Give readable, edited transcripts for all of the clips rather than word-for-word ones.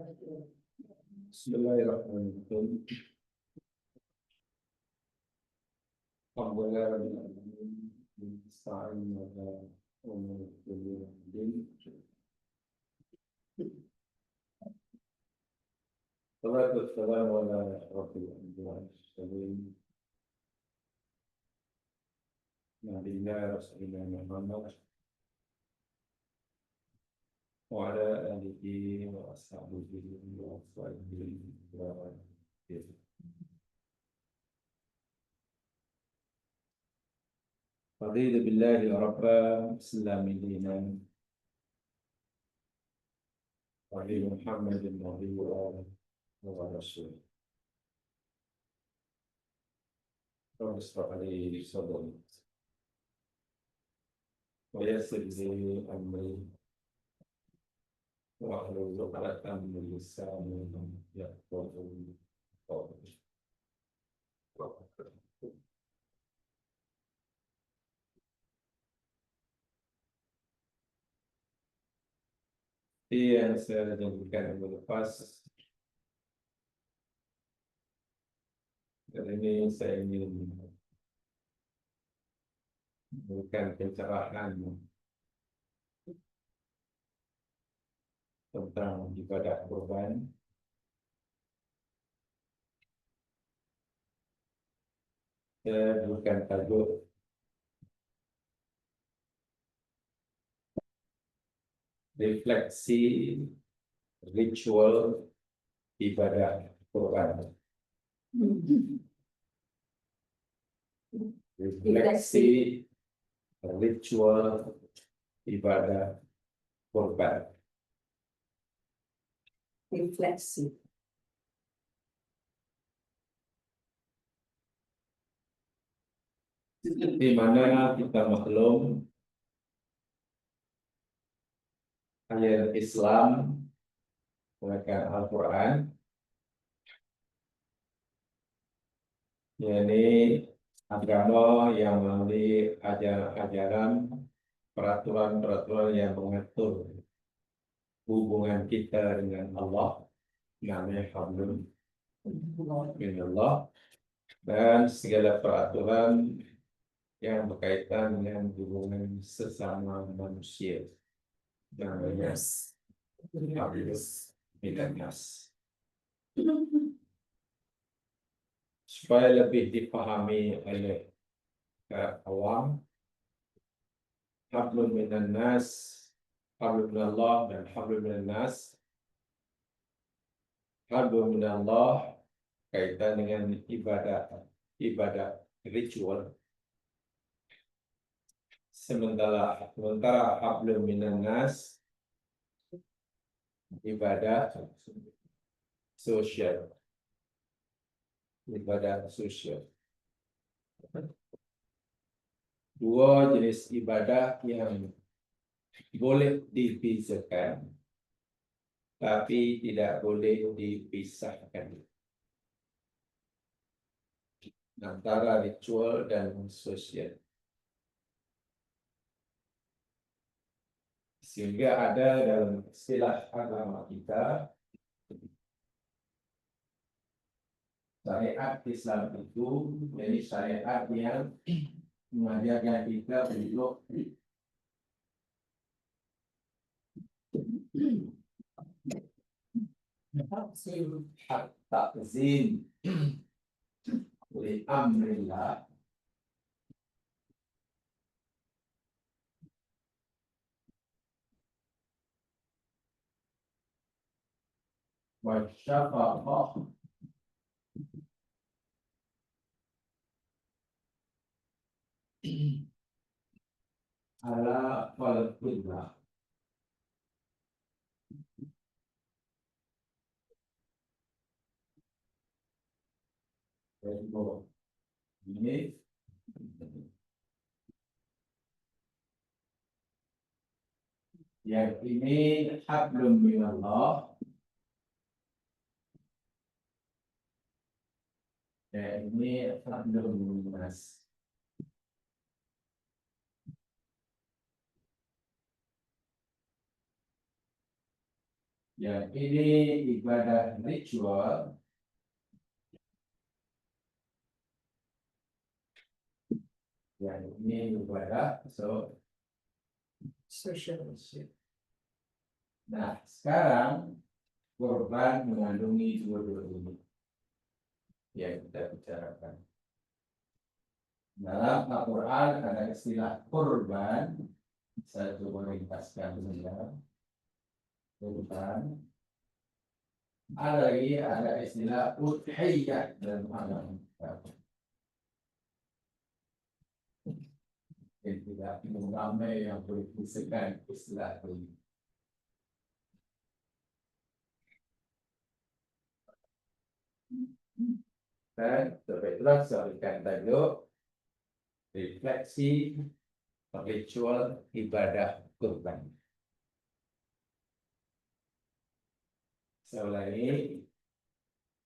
Bismillahirrahmanirrahim. Alhamdulillah Nasta'in ala umur din. Salatu wassalamu ala asyrafil anbiya'i wal mursalin. Nabiyina Rasulina Muhammad wa ala alihi wa ashabihi wa sahbihi wa sallam. Raditu billahi rabba, Islami dinan, wa bi Muhammadin nabiyyan wa rasul. Rabbi ishrah li sadri wa yassir li amri wahlul 'uqdatam min lisani yafqahu qawli. Yang saya janjikan minggu lepas, kali ini saya ingin memberikan pencerahan tentang ibadah kurban. Saya bukan tajuk refleksi ritual ibadah kurban. Refleksi ritual ibadah kurban. Refleksi. Di mana kita maklum ayat Islam menggunakan Al-Quran, yakni agama yang melalui ajaran-ajaran, peraturan-peraturan yang mengatur hubungan kita dengan Allah, namanya hablum minallah, dan segala peraturan yang berkaitan dengan hubungan sesama manusia, namanya hablum minannas. Supaya lebih dipahami oleh awam, hablum minannas, hablum minallah dan hablum minannas. Hablum minallah kaitan dengan ibadah ritual. Sementara hablum minannas ibadah sosial. Ibadah sosial. Dua jenis ibadah yang boleh dipisahkan, tapi tidak boleh dipisahkan, antara ritual dan sosial. Sehingga ada dalam istilah agama kita, syariat Islam itu jadi syariat yang mengajarkan kita untuk takzim li amrillah, wa syafaqah ala khalqillah. Ini yang ini hablum minallah, dan ini hablum minannas. Yang ini ibadah ritual. Yang ini ibadah social. Nah, sekarang korban mengandungi dua-dua ini yang kita bicarakan. Dalam Al-Quran ada istilah korban. Saya coba ringkaskan dulu ya. Korban. Ada istilah udhiyah dalam agama. Yang tidak ramai yang berfungsikan istilah ini. Dan sebetulnya saya tajuk refleksi ritual ibadah kurban. Saya ulangi,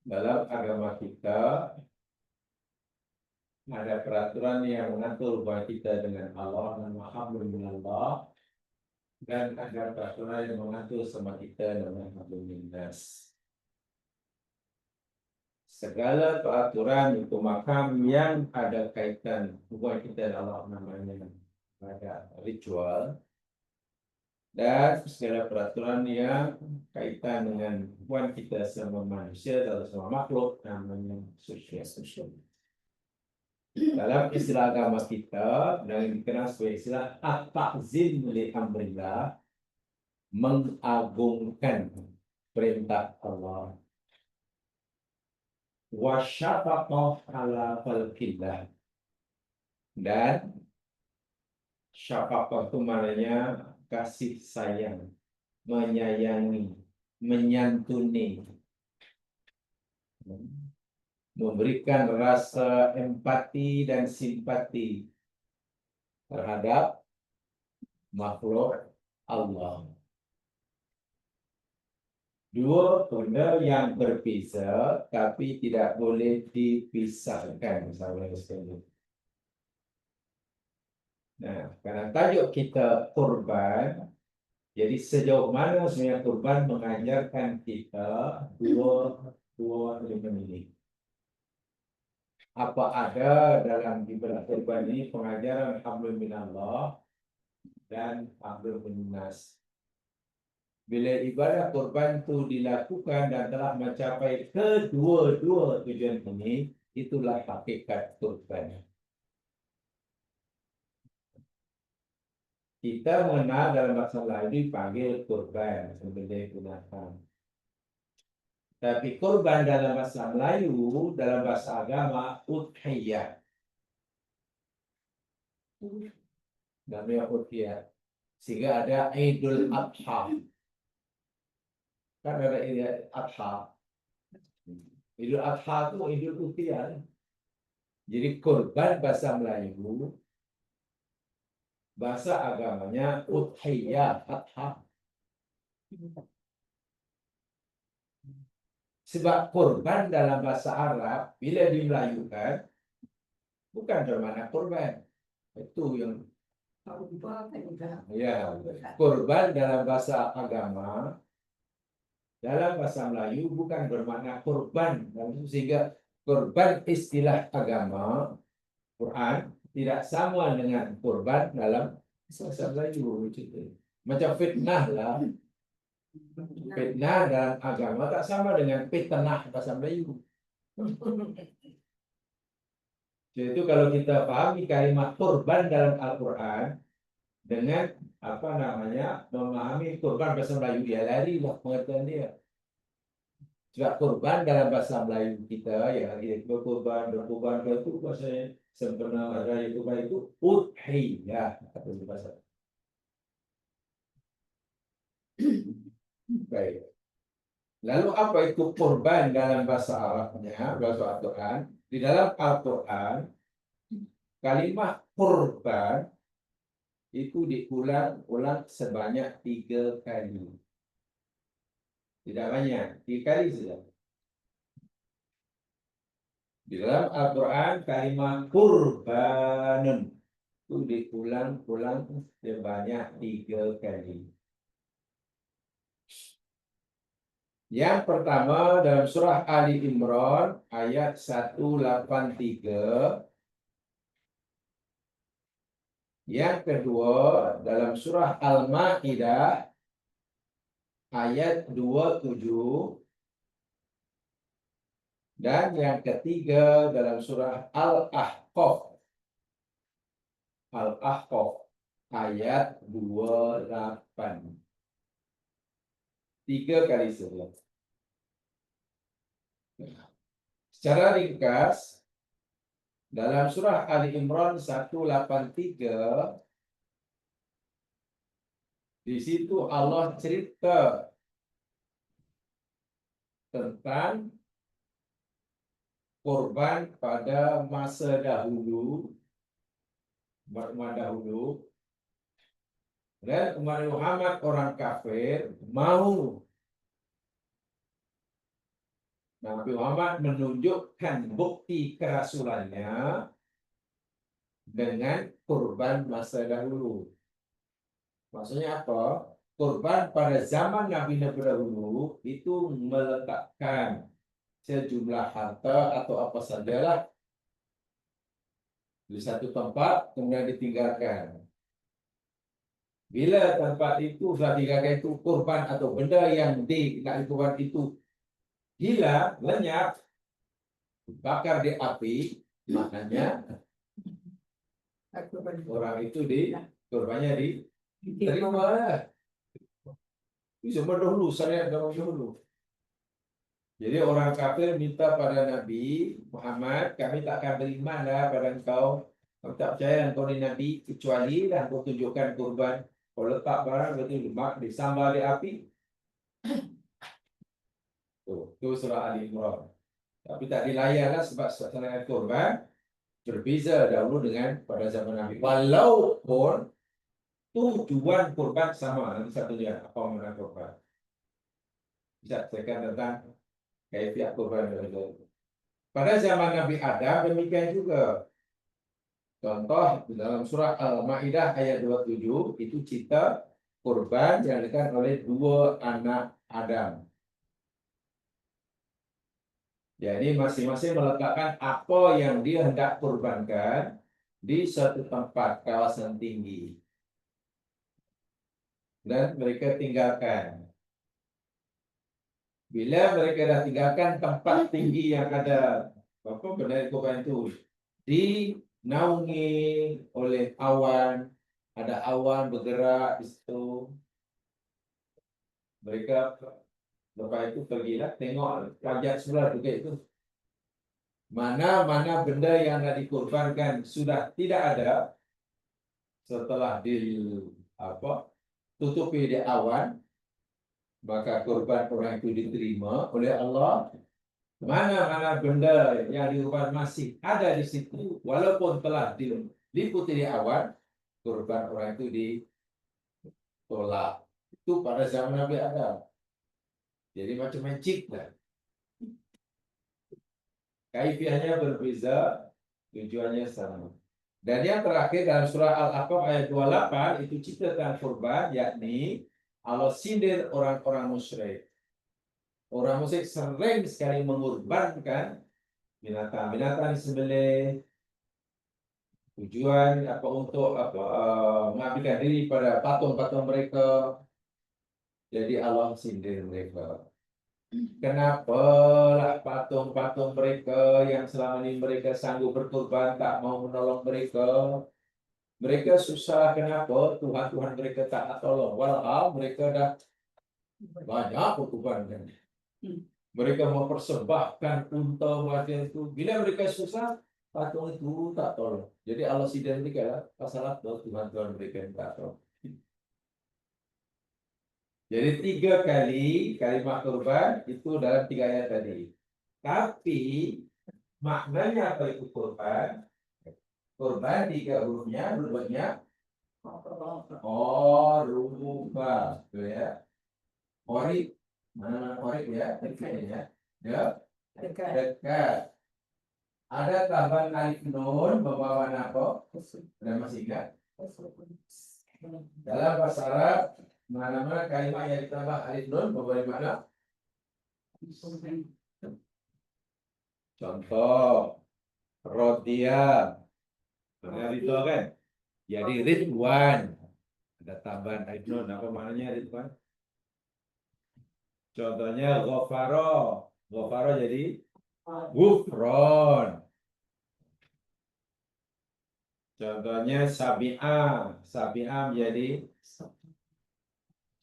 dalam agama kita ada peraturan yang mengatur hubungan kita dengan Allah dan hablum minallah, dan ada peraturan yang mengatur sama kita dengan hablum minnas. Segala peraturan itu makam yang ada kaitan hubungan kita dengan Allah namanya ada ritual, dan segala peraturan yang kaitan dengan hubungan kita sama manusia atau sama makhluk namanya sosial. Dalam istilah agama kita yang dikenal sebagai istilah at-ta'zim li amrillah, mengagungkan perintah Allah, wa syafaqah ala khalqillah, dan syafaqah itu maknanya kasih sayang, menyayangi, menyantuni, memberikan rasa empati dan simpati terhadap makhluk Allah. Dua benda yang berbeza tapi tidak boleh dipisahkan, saudara sekalian. Nah, karena tajuk kita kurban, jadi sejauh mana sebenarnya kurban mengajarkan kita dua elemen ini. Apa ada dalam ibadah kurban ini pengajaran hablum minallah dan hablum minnas. Bila ibadah kurban itu dilakukan dan telah mencapai kedua-dua tujuan ini, itulah hakikat kurban. Kita mengenal dalam bahasa Melayu dipanggil kurban, sembelih binatang. Tapi kurban dalam bahasa Melayu, dalam bahasa agama, udhiyah. Namanya udhiyah. Sehingga ada Idul Adha. Kan ada Idul Adha. Idul Adha itu Idul Udhiyah. Jadi kurban bahasa Melayu, bahasa agamanya udhiyah, adha. Sebab kurban dalam bahasa Arab bila dimelayukan bukan bermakna kurban. Itu yang ya, kurban dalam bahasa agama, dalam bahasa Melayu bukan bermakna kurban, sehingga kurban istilah agama Quran tidak sama dengan kurban dalam bahasa Melayu. Macam fitnah lah. Fitnah dalam agama tak sama dengan fitnah bahasa Melayu. Jadi itu kalau kita pahami kalimat kurban dalam Al-Quran dengan memahami kurban bahasa Melayu, dia larilah pengertian dia. Sebab kurban dalam bahasa Melayu kita, ya kita berkurban itu bahasa sempurna raya kurban itu udhiyah atau bahasa. Baik. Lalu apa itu kurban dalam bahasa Arabnya, bahasa Al-Quran? Di dalam Al-Quran, kalimat kurban itu diulang sebanyak 3 kali. Tidak banyak, 3 kali saja. Di dalam Al-Quran, kalimat kurbanun itu diulang sebanyak 3 kali. Yang pertama dalam surah Ali Imran ayat 183. Yang kedua dalam surah Al-Maidah ayat 27. Dan yang ketiga dalam surah Al-Ahqaf. Al-Ahqaf ayat 28. 3 kali sebelum. Secara ringkas, dalam surah Ali Imran 183, di situ Allah cerita tentang korban pada masa dahulu, umat dahulu, dan umat Muhammad orang kafir mau Nabi Muhammad menunjukkan bukti kerasulannya dengan kurban masa dahulu. Maksudnya apa? Kurban pada zaman Nabi-Nabi dahulu itu meletakkan sejumlah harta atau apa sajalah di satu tempat kemudian ditinggalkan. Bila tempat itu sudah ditinggalkan itu kurban atau benda yang dikurban itu hilang, lenyap, bakar di api, maknanya orang itu kurbannya diterima. Itu zaman dahulu, syariat zaman dahulu. Jadi orang kafir minta pada Nabi Muhammad, kami tak akan beriman pada engkau. Kami tak percaya engkau ni Nabi, kecuali dah engkau tunjukkan kurban. Kau letak barang, berarti lemak, disambal di api. Itu surah Ali Imran. Tapi tak dilayanlah sebab pelaksanaan kurban berbeza dahulu dengan pada zaman Nabi. Walaupun tujuan kurban sama, nanti satunya apa makna kurban. Bisa saya tentang kaifiat kurban berbeza. Pada zaman Nabi Adam demikian juga. Contoh dalam surah Al-Maidah ayat 27 itu cerita kurban yang dilakukan oleh 2 anak Adam. Jadi masing-masing meletakkan apa yang dia hendak kurbankan di suatu tempat kawasan tinggi. Dan mereka tinggalkan. Bila mereka dah tinggalkan tempat tinggi yang ada apa benda kurban itu dinaungi oleh awan, ada awan bergerak di situ. Mereka lepas itu pergilah tengok pelajar sebelah juga itu. Mana-mana benda yang nak dikurbankan sudah tidak ada setelah tutupi di awan, maka kurban orang itu diterima oleh Allah. Mana-mana benda yang dikurban masih ada di situ, walaupun telah diliputi di awan, kurban orang itu ditolak. Itu pada zaman Nabi Adam. Jadi macam magic lah. Kaifiahnya berbeza, tujuannya sama. Dan yang terakhir dalam surah Al-Ahqaf ayat 28 itu cerita tentang kurban, yakni Allah sindir orang-orang musyrik. Orang musyrik sering sekali mengorbankan binatang-binatang disembelih. Tujuan untuk mengabdikan diri pada patung-patung mereka. Jadi Allah sindir mereka. Kenapa lah patung-patung mereka yang selama ini mereka sanggup berkorban tak mau menolong mereka? Mereka susah, kenapa? Tuhan-Tuhan mereka tak nak tolong. Walau mereka dah banyak berkorban. Mereka mempersembahkan unta macam itu. Bila mereka susah, patung itu tak tolong. Jadi Allah sindir mereka lah. Pasal apa Tuhan-Tuhan mereka tak tolong. Jadi 3 kali kalimat kurban itu dalam 3 ayat tadi. Tapi maknanya apa itu kurban? Kurban 3 hurufnya berubahnya ruba, gitu ya. Qorib, mana qorib ya, dekat ya. Dekat. Ada tambahan alif nun berbawa apa? Ada masih ingat? Dalam bahasa Arab, mana-mana kalimat yang ditambah alif nun berbawa makna Contoh, Rodia. Ridho kan? Jadi Ridwan. Ada tambahan alif nun. Apa maknanya Ridwan? Contohnya Ghafaro. Ghafaro jadi Gufron. Contohnya Sabi'ah. Sabi'ah menjadi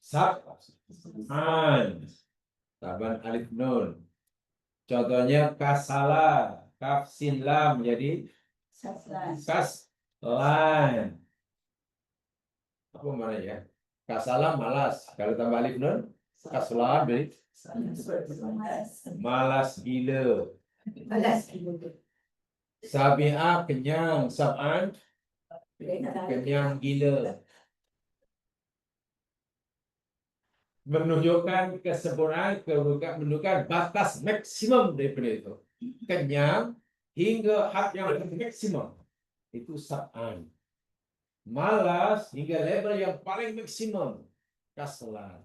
Sab'an. Tambahan alif nun. Contohnya Kasala. Kaf sin lam jadi Kaslan. Apa mana ya? Kasala malas. Kalau tambah alif nun, kaslan jadi malas gila. Sabi'ah kenyang, sab'an kenyang gila. Menunjukkan kesempurnaan, menunjukkan batas maksimum daripada itu. Kenyang hingga had yang maksimum. Itu sab'an. Malas hingga level yang paling maksimum. Kaslan.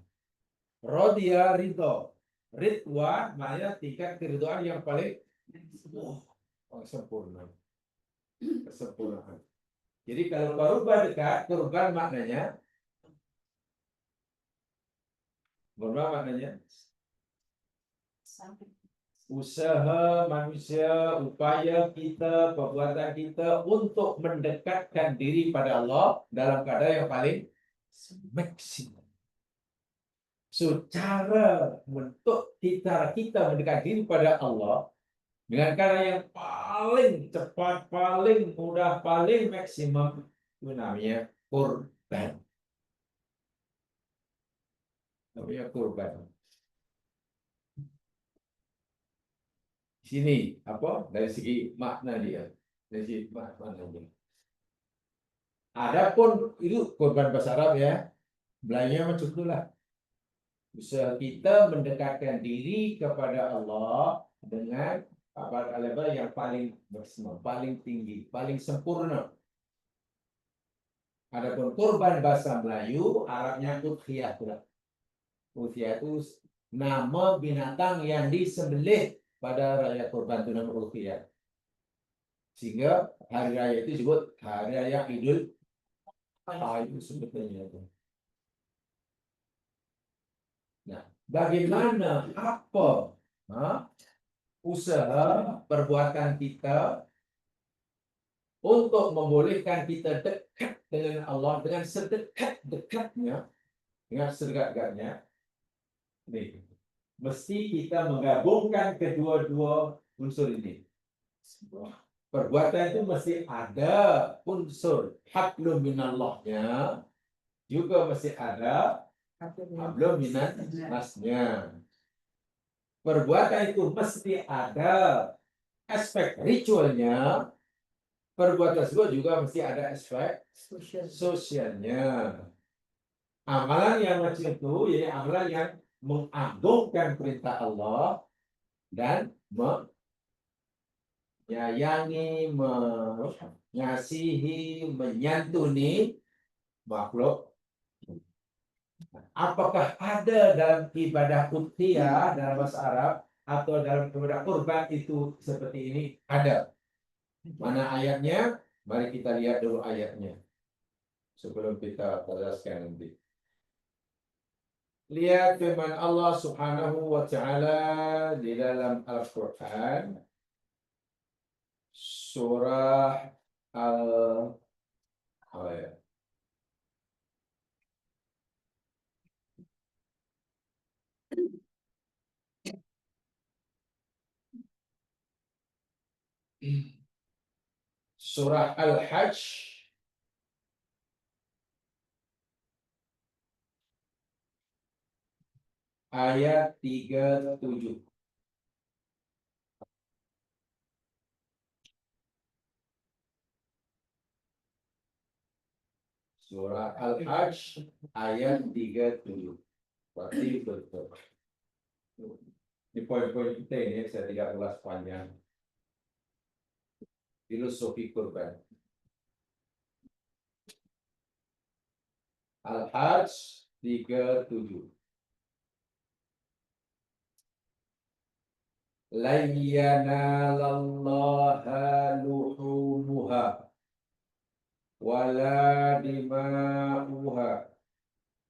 Rodia ridho. Ridwan maknanya tingkat keridhaan yang paling sempurna. Kesempurnaan. Jadi kalau korban dekat, korban maknanya usaha manusia, upaya kita, perbuatan kita untuk mendekatkan diri pada Allah dalam keadaan yang paling maksimum. So, cara untuk kita mendekat diri pada Allah dengan cara yang paling cepat, paling mudah, paling maksimum, itu namanya kurban. Namanya kurban. Sini apa dari segi makna dia, dari segi maknanya. Adapun itu kurban bahasa Arab ya, Melayunya macam itulah. Usaha kita mendekatkan diri kepada Allah dengan level yang paling maksimal, paling tinggi, paling sempurna. Adapun kurban bahasa Melayu, Arabnya udhiyah. Udhiyah itu nama binatang yang disembelih pada raya kurban, itu nama udhiyah. Sehingga hari raya itu disebut hari raya Idul Adha itu sebetulnya itu. Nah, bagaimana usaha perbuatan kita untuk membolehkan kita dekat dengan Allah dengan sedekat-dekatnya, dengan sedekat-dekatnya. Nih, mesti kita menggabungkan kedua-dua unsur ini. Perbuatan itu mesti ada unsur hablum minallahnya, juga mesti ada hablum minannasnya. Perbuatan itu mesti ada aspek ritualnya. Perbuatan tersebut juga mesti ada aspek sosialnya. Amalan yang macam itu, ya amalan yang mengagungkan perintah Allah dan menyayangi, mengasihi, menyantuni makhluk. Apakah ada dalam ibadah udhiyah dalam bahasa Arab atau dalam ibadah kurban itu seperti ini? Ada. Mana ayatnya? Mari kita lihat dulu ayatnya sebelum kita jelaskan nanti. Lihat firman Allah Subhanahu wa taala di dalam Al-Qur'an surah Al surah Al-Hajj ayat 37. Surah Al-Hajj ayat 37. Berarti betul. Di poin-poin kita ini saya tidak ulas panjang. Filosofi kurban. Al-Hajj 37. lan yanalallaha luhumuha wala dima'uha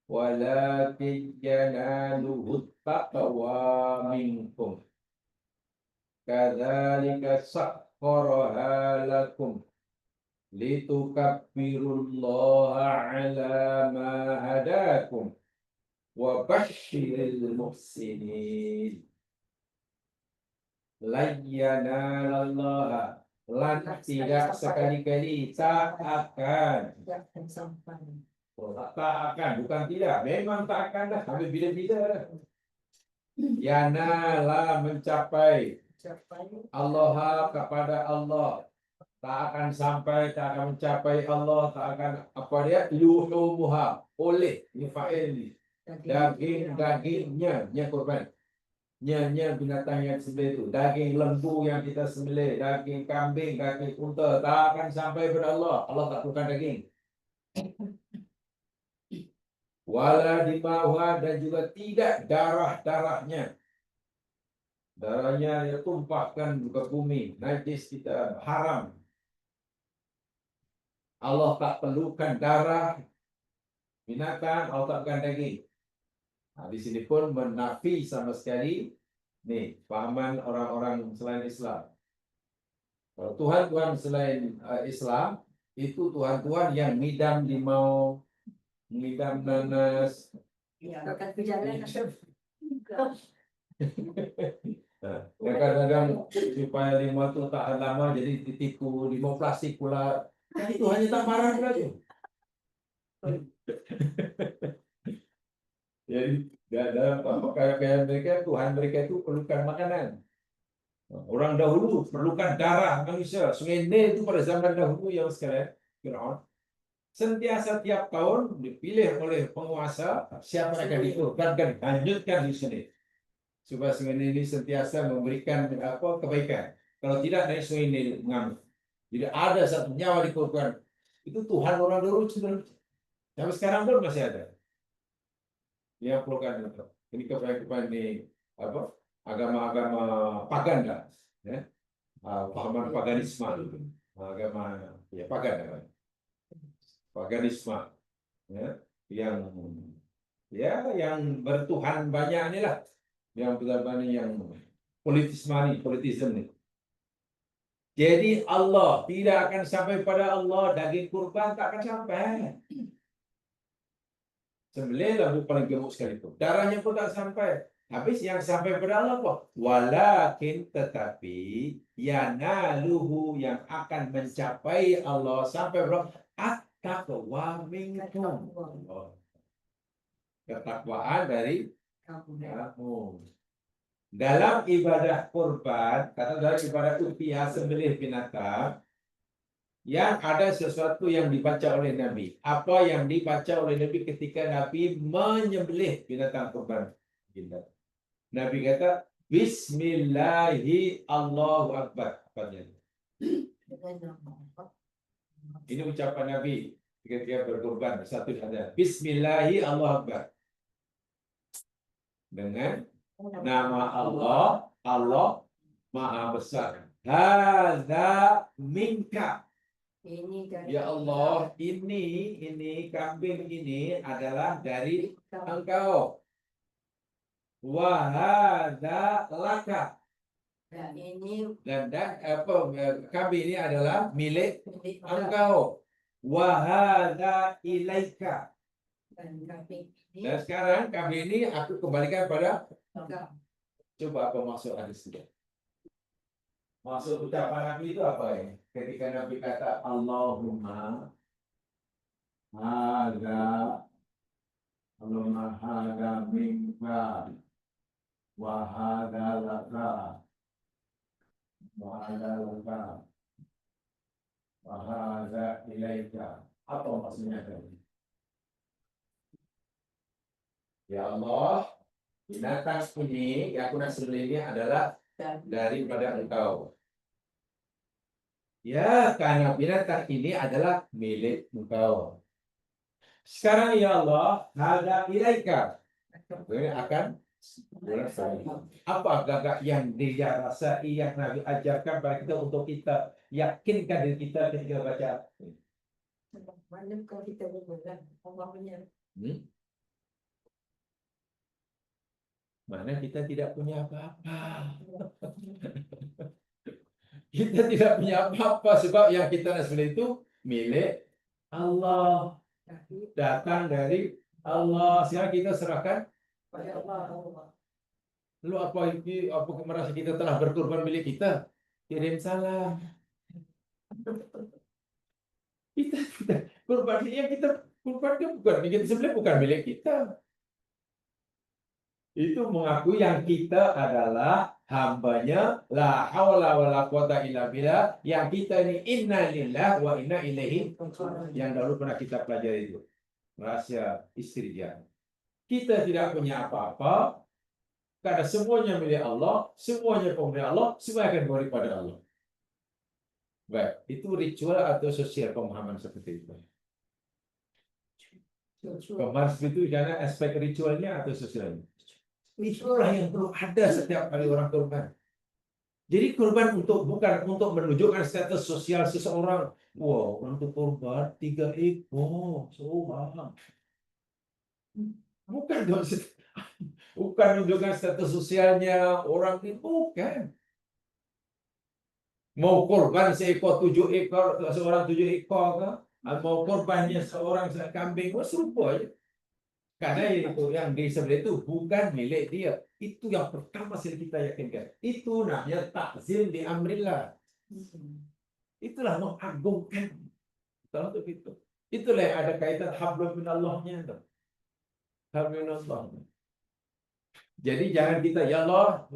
walakin yanaluhu taqwa minkum kadzalika sakhkharaha lakum litukabbirullaha ala ma hadakum wa basyiril muhsinin. Layyanallaha, lan tidak sekali-kali tak akan. Oh, tak akan, bukan tidak, memang tak akan dah sampai bila-bila. Yanala mencapai Allah kepada Allah, tak akan sampai, tak akan mencapai Allah, tak akan apa dia, luhumuha, oleh ni fa'il ni, dagingnya nya korban, nya binatang yang sembelih itu, daging lembu yang kita sembelih, daging kambing, daging unta, tak akan sampai kepada Allah. Allah tak perlukan daging. Wala dimauha, dan juga tidak darahnya. Darahnya dia tumpahkan ke bumi, najis, kita haram. Allah tak perlukan darah binatang, Allah tak perlukan daging. Nah, di sini pun menafi sama sekali nih pahaman orang-orang selain Islam. Kalau Tuhan selain Islam itu Tuhan yang ngidam limau, ngidam nanas. Ya, akan berjalan. Nah, kadang-kadang supaya limau itu tahan lama jadi ditipu limau plastik pula. Nah, itu hanya tak marah saja. Jadi dalam pakaian mereka, Tuhan mereka itu perlukan makanan. Orang dahulu perlukan darah manusia. Sungai Nil itu pada zaman dahulu yang sekarang Firaun sentiasa tiap tahun dipilih oleh penguasa siapa yang akan dikorbankan, lanjutkan di sini supaya Sungai Nil ini sentiasa memberikan kebaikan. Kalau tidak, naik Sungai Nil mengamuk. Jadi ada satu nyawa dikorban. Itu Tuhan orang dahulu sudah. Sampai sekarang pun masih ada. Dia perlukan ini kebanyakan ini agama-agama pagan dah, ya, pahaman paganisme, agama ya pagan, paganisme, ya, yang bertuhan banyak inilah, yang benar-benar yang politisme ni. Jadi Allah tidak akan sampai pada Allah, daging kurban tak akan sampai. Sembelih lambu paling gemuk sekalipun, darahnya pun tak sampai. Habis yang sampai pada Allah apa? Walakin, tetapi yanaluhu, yang akan mencapai Allah sampai berapa? At-taqwa minkum. Ketakwaan dari kamu. Dalam ibadah kurban, kata dalam ibadah udhiyah, sembelih binatang, yang ada sesuatu yang dibaca oleh Nabi. Apa yang dibaca oleh Nabi ketika Nabi menyembelih binatang kurban? Nabi kata, Bismillahi Allahu Akbar. Ini ucapan Nabi ketika dia berkurban. Satu saja. Bismillahi Allahu Akbar. Dengan nama Allah, Allah Maha Besar. Hadza minka. Ya Allah, ini kambing ini adalah dari engkau. Wahada laka. Dan kambing ini adalah milik engkau. Wahada ilaika. Dan sekarang kambing ini aku kembalikan pada engkau. Coba apa maksud hadis itu? Maksud ucapan Nabi itu apa ya? Ketika Nabi kata Allahumma hada minka wa hada laka wa hada ilaika. Apa maksudnya tadi? Ya Allah, binatang ini yang aku nak sembelih ini adalah daripada engkau. Ya, karena binatang ini adalah milik engkau. Sekarang ya Allah, hada ilaika. Ini akan Bulan Ramadan. Apa gagak yang dia rasai, yang Nabi ajarkan pada kita untuk kita yakinkan diri kita ketika baca? Mana kalau kita berbulan, Allah punya. Mana kita tidak punya apa-apa. Kita tidak punya apa-apa sebab yang kita sebenarnya itu milik Allah, datang dari Allah. Sekarang kita serahkan Pada Allah. lu apa merasa kita telah berkorban milik kita? Kirim salam. Kita korban yang kita korbankan bukan kita sebenarnya bukan milik kita. Itu mengakui yang kita adalah hambanya, la haula wala quwata illa billah, yang kita ini inna lillahi wa inna ilaihi, yang dahulu pernah kita pelajari itu rahasia istri dia. Kita tidak punya apa-apa karena semuanya milik Allah, semuanya pemilik Allah, semua akan kembali pada Allah. Baik, itu ritual atau sosial pemahaman seperti itu. Pemahaman seperti itu karena aspek ritualnya atau sosialnya. Itulah yang perlu ada setiap kali orang korban. Jadi korban bukan untuk menunjukkan status sosial seseorang. Wow, untuk korban 3 ekor, seorang. Bukan menunjukkan status sosialnya orang itu, bukan. Mau korban seekor 7 ekor, seorang 7 ekor, kan? Mau korbannya seorang kambing, serupa aja. Karena itu yang di sebelah itu bukan milik dia. Itu yang pertama sekali kita yakinkan. Itu namanya takzim di amrillah. Itulah mengagungkan. Tahu untuk itu. Itulah yang ada kaitan hablum minallahnya. Hablum minallah. Jadi jangan kita ya Allah,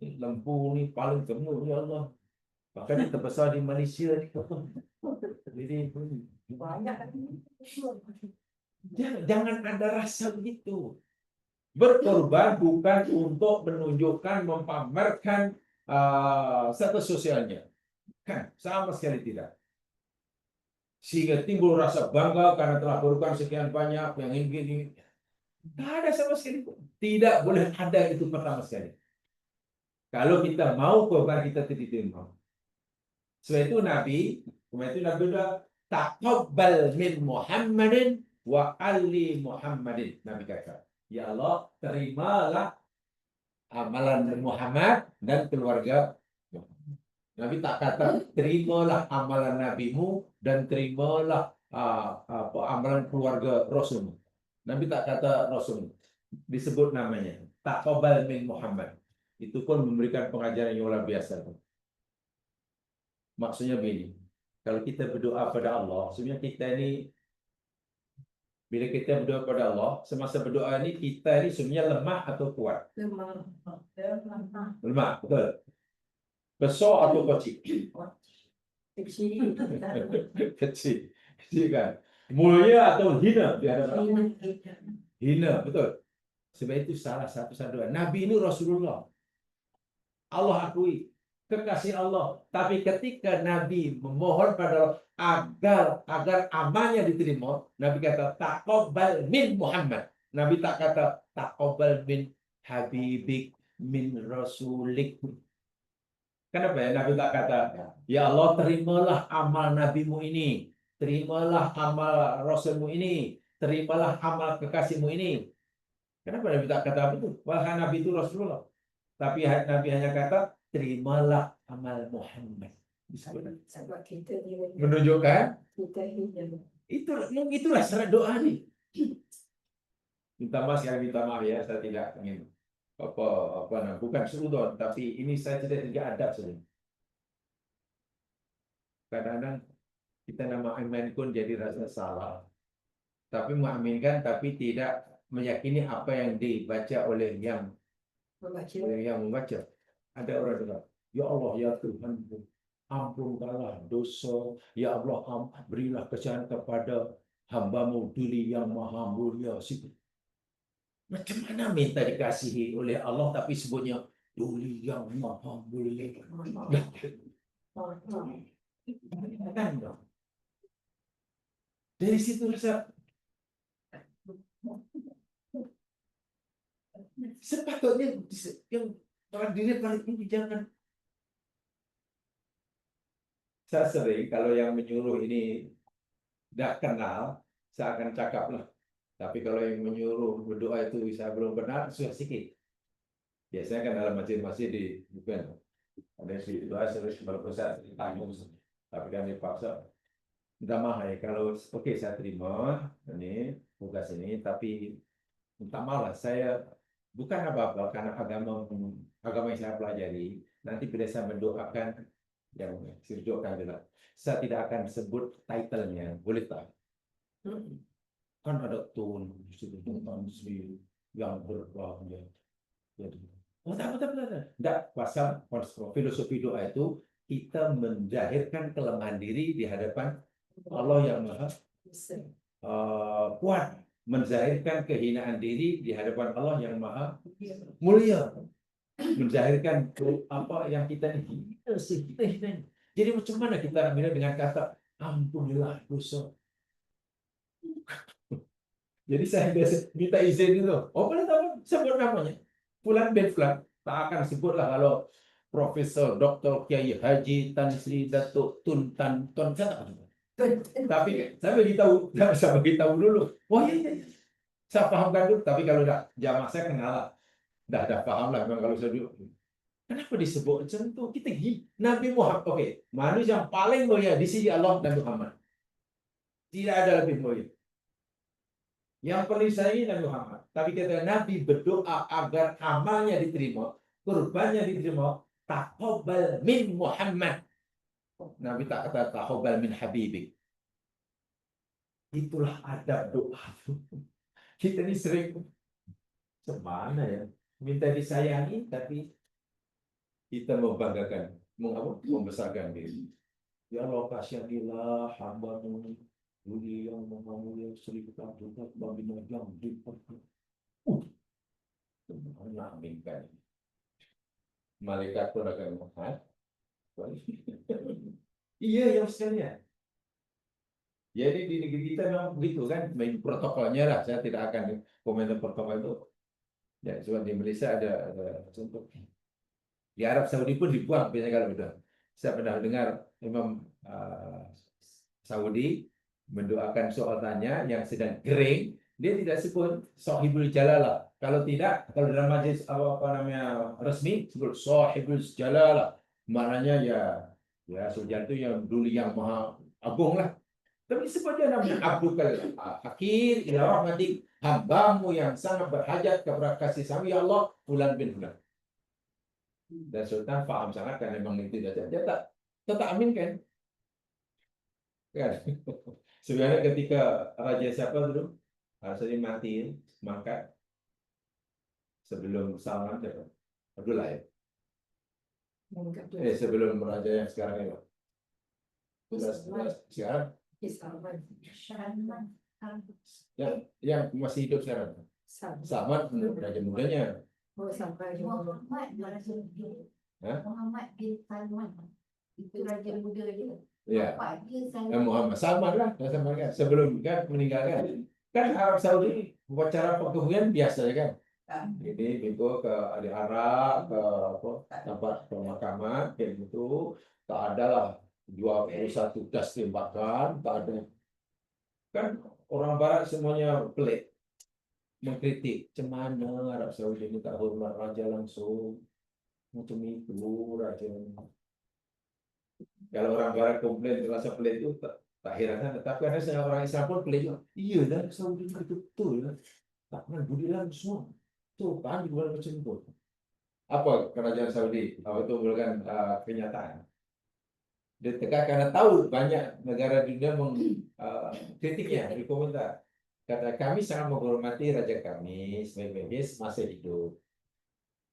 lembu ni paling gemuk ya Allah. Bahkan yang terbesar di Malaysia ni. Jadi Banyak. jangan ada rasa begitu. Berkorban bukan untuk menunjukkan, memamerkan status sosialnya. Kan, sama sekali tidak. Sehingga timbul rasa bangga karena telah berkorban sekian banyak, yang ini. Tidak ada sama sekali. Tidak boleh ada itu pertama sekali. Kalau kita mau korban kita tidak diterima. Sebab itu Nabi sudah taqabbal min Muhammadin wa ali Muhammadin. Nabi kata, ya Allah, terimalah amalan Muhammad dan keluarga Muhammad. Nabi tak kata terimalah amalan nabimu dan terimalah amalan keluarga Rasul. Nabi tak kata Rasul, disebut namanya taqabbal min Muhammad. Itu pun memberikan pengajaran yang luar biasa. Maksudnya begini, kalau kita berdoa pada Allah, sebenarnya kita ini bila kita berdoa pada Allah, semasa berdoa ini kita ini sebenarnya lemah atau kuat? Lemah. Lemah, betul. Besar atau kecil? Kecil. Kecil. Kecil kan? Mulia atau hina di hadapan? Hina, betul. Sebab itu salah satu doa. Nabi ini Rasulullah. Allah akui kekasih Allah. Tapi ketika Nabi memohon pada Allah agar amalnya diterima, Nabi kata taqabbal min Muhammad. Nabi tak kata taqabbal min habibik min rasulik. Kenapa ya Nabi tak kata ya Allah terimalah amal nabimu ini, terimalah amal rasulmu ini, terimalah amal kekasihmu ini. Kenapa Nabi tak kata begitu? Bahkan Nabi itu Rasulullah. Tapi Nabi hanya kata terimalah amal Muhammad. Sebab kita Menunjukkan kita hidup. itulah syarat doa nih. Minta maaf ya, saya tidak ingin bukan seudon, tapi ini saya tidak adab saja. Kadang-kadang kita nama amin pun jadi rasa salah. Tapi mengaminkan tapi tidak meyakini apa yang dibaca oleh yang membaca. Ada orang bilang, ya Allah ya Tuhan, ampunkanlah dosa, ya Allah berilah kesianan kepada hamba-Mu Duli yang maha mulia. Macam mana minta dikasihi oleh Allah tapi sebutnya Duli yang maha mulia? Kan dong. Dari situ rasa Sepatutnya yang prajurit paling ini jangan. Saya sering kalau yang menyuruh ini tidak kenal, saya akan cakap lah. Tapi kalau yang menyuruh berdoa itu bisa belum benar, sudah sedikit. Biasanya kan dalam masjid-masjid di bukan ada yang doa serius berbesar tanggung. Tapi kan dipaksa. Minta maaf ya kalau oke saya terima ini tugas ini, tapi minta maaf lah, saya bukan apa-apa karena agama yang saya pelajari. Nanti bila saya mendoakan yang sirjokan adalah saya tidak akan sebut title-nya, boleh tak? Kan ada tun yang berbahaya. Jadi, oh, tak. Tidak, pasal filosofi doa itu kita menjahirkan kelemahan diri di hadapan Allah yang maha kuat, menzahirkan kehinaan diri di hadapan Allah yang maha mulia, menzahirkan apa yang kita ini. Jadi macam mana kita bilang dengan kata ampunilah dosa. Jadi saya biasa minta izin itu. Oh boleh tahu sebut namanya. Fulan bin Fulan. Tak akan sebutlah kalau Profesor Dr. Kiai Haji Tan Sri Datuk Tun Tan Ton saya tak. Tapi saya beritahu, saya beritahu dulu. Oh iya. Saya pahamkan dulu. Tapi kalau dah jamaah saya kenal lah. Dah paham lah memang kalau saya dulu. Kenapa disebut macam itu? Kita Nabi Muhammad. Oke, manusia yang paling mulia di sisi Allah dan Muhammad. Tidak ada lebih mulia. Yang paling sayangi Nabi Muhammad. Tapi kata Nabi berdoa agar amalnya diterima, kurbannya diterima, taqabbal min Muhammad. Nabi tak kata taqabbal min Habibik. Itulah adab doa. Kita ini sering semana ya, minta disayangi tapi kita membanggakan, membesarkan diri. Ya Allah kasihanilah hamba-Mu Budi yang mengamulia Sri Ketambukat Babi Najam di mengaminkan. Malaikat pun akan mengatakan, iya yang sekalian. Jadi di negeri kita memang begitu kan, main protokolnya lah. Saya tidak akan komentar protokol itu. Ya, cuma di Malaysia ada contoh. Di Arab Saudi pun dibuang biasanya kalau udah. Saya pernah dengar Imam Saudi mendoakan sultannya yang sedang kering, dia tidak sebut sahibul jalalah. Kalau tidak, kalau dalam majlis apa namanya resmi sebut sahibul jalalah. Maknanya ya sultan itu yang dulu yang maha agung lah. Tapi sebutnya namanya Abdul Hakir ila rahmatik, hambamu yang sangat berhajat kepada kasih sayang ya Allah Fulan bin Fulan. Dan sultan faham sangat kan memang itu dia tak aminkan. Kan? Sebenarnya ketika Raja siapa dulu sering mati mangkat sebelum Salman siapa? Abdullah ya. Sebelum Raja yang sekarang ini. Sekarang yang masih hidup sekarang. Salman Raja mudanya. Muhammad bin Salman itu raja muda dia. Ya. Muhammad Salman lah, sebelum kan meninggalkan. Kan Arab Saudi upacara perkebunan biasa ya kan. Jadi itu ke Adi Arab, ke tempat pemakaman kayak gitu. Tak ada lah 21 das tembakan, tak ada. Kan orang Barat semuanya pelik mengkritik, cemana Arab Saudi ini tak hormat raja langsung. Macam itu raja. Kalau orang Barat komplain terasa pelit itu tak heran. Tapi ada orang Islam pun pelit juga. Iya dah Saudi betul lah. Tak pernah budi langsung. Tuh kan juga macam itu. Apa kerajaan Saudi? Apa itu bukan kenyataan? Dia tegak karena tahu banyak negara dunia mengkritiknya di komentar. Kata kami sangat menghormati raja kami sebagai masih hidup.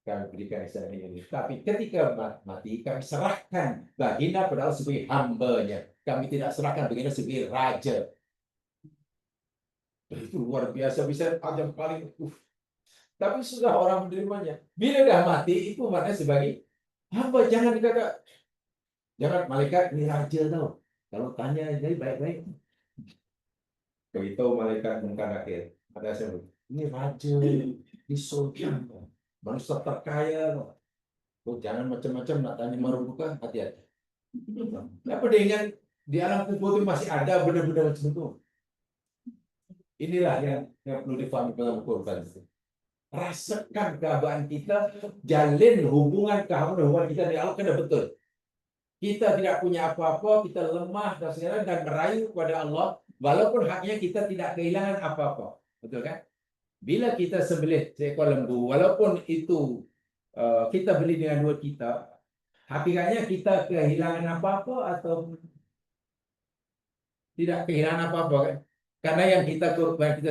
Kami berikan Islam ini. Tapi ketika mati, kami serahkan baginda pada Allah sebagai hambanya. Kami tidak serahkan baginda sebagai raja. Itu luar biasa, bisa ajang paling. Tapi sudah orang menerimanya. Bila dah mati, itu maknanya sebagai hamba. Jangan dikata, jangan malaikat ini raja tau. Kalau tanya, jadi baik-baik. Begitu malaikat mungkar akhir. Ada sebut, ini raja. di surga. Manusia terkaya. Oh, jangan macam-macam nak tanya marubuka, hati-hati. Apa dia ingat di alam kubur itu masih ada benda-benda macam itu? Inilah yang perlu difahami dalam Quran. Rasakan keabadian kita, jalin hubungan kita dengan Allah kena betul. Kita tidak punya apa-apa, kita lemah dan segala dan merayu kepada Allah, walaupun haknya kita tidak kehilangan apa-apa. Betul kan? Bila kita sembelih seekor lembu, walaupun itu kita beli dengan duit kita, hakikatnya kita kehilangan apa-apa atau tidak kehilangan apa-apa kan? Karena yang kita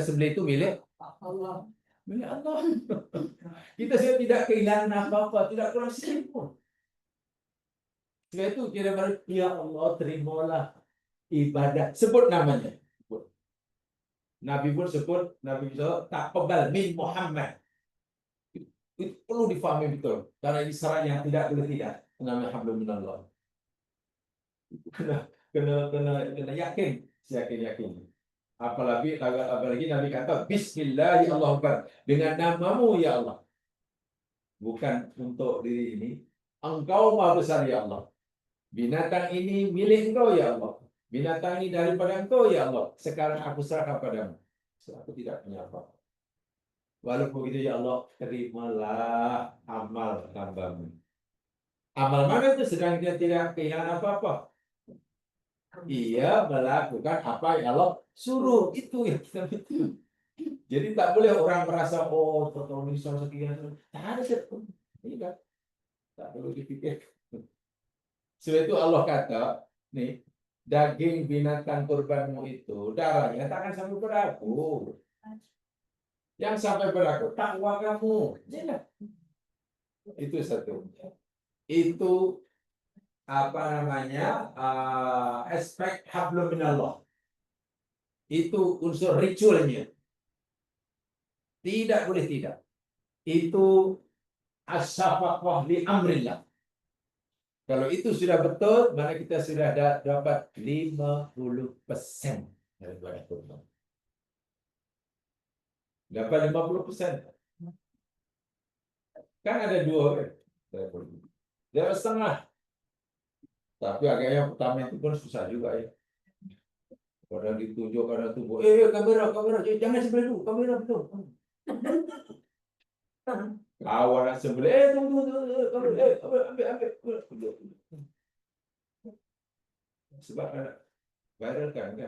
sembelih itu milik Allah. milik Allah. Kita sudah tidak kehilangan apa-apa, tidak kurang sedikit pun. Sebab itu kita baru, ya Allah terimalah ibadah. Sebut namanya. Nabi pun sebut, Nabi SAW, taqabbal min Muhammad. Itu perlu difahami betul. Karena ini syarat yang tidak boleh tidak. Namanya hablum minallah. Kena yakin, yakin. Apalagi Nabi kata Bismillah ya Allah Akbar, dengan namamu ya Allah, bukan untuk diri ini. Engkau maha besar ya Allah, binatang ini milik engkau ya Allah, binatang ini daripada engkau ya Allah, sekarang aku serahkan padamu. Aku tidak punya apa. Walaupun begitu ya Allah, terimalah amal hambamu. Amal mana itu sedang dia tidak kehilangan apa-apa. Ia melakukan apa yang Allah suruh, itu yang kita betul. Jadi tak boleh orang merasa potong ini sama sekian. Tak ada ini kan, tak perlu dipikir. Sebab itu Allah kata, nih daging binatang kurbanmu itu darahnya tak akan sampai pada aku. Yang sampai pada aku takwa kamu. Jelas. Itu satu. Itu apa namanya aspek hablum minallah. Itu unsur ritualnya. Tidak boleh tidak. Itu as-syafaqah li amrillah. Kalau itu sudah betul, maka kita sudah dapat 50% daripada kurban. Dapat 50%. Kan ada dua. Dapat setengah. Tapi agaknya yang pertama itu pun susah juga ya. Kadang ditunjuk, kadang tubuh. Kamera, jangan sebelah dulu, kamera betul. Kawan nak sebelah, tunggu, ambil. Sebab viral kan.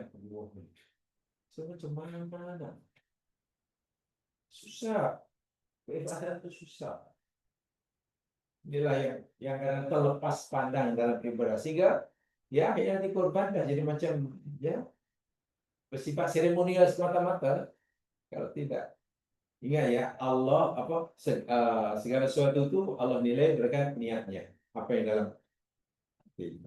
So macam mana? Susah. Keibadatan itu susah. Inilah yang kadang terlepas pandang dalam ibadah, sehingga ya yang dikorbankan jadi macam ya bersifat seremonial semata-mata. Kalau tidak, ingat ya, Allah segala sesuatu itu Allah nilai berdasarkan niatnya, apa yang dalam hati.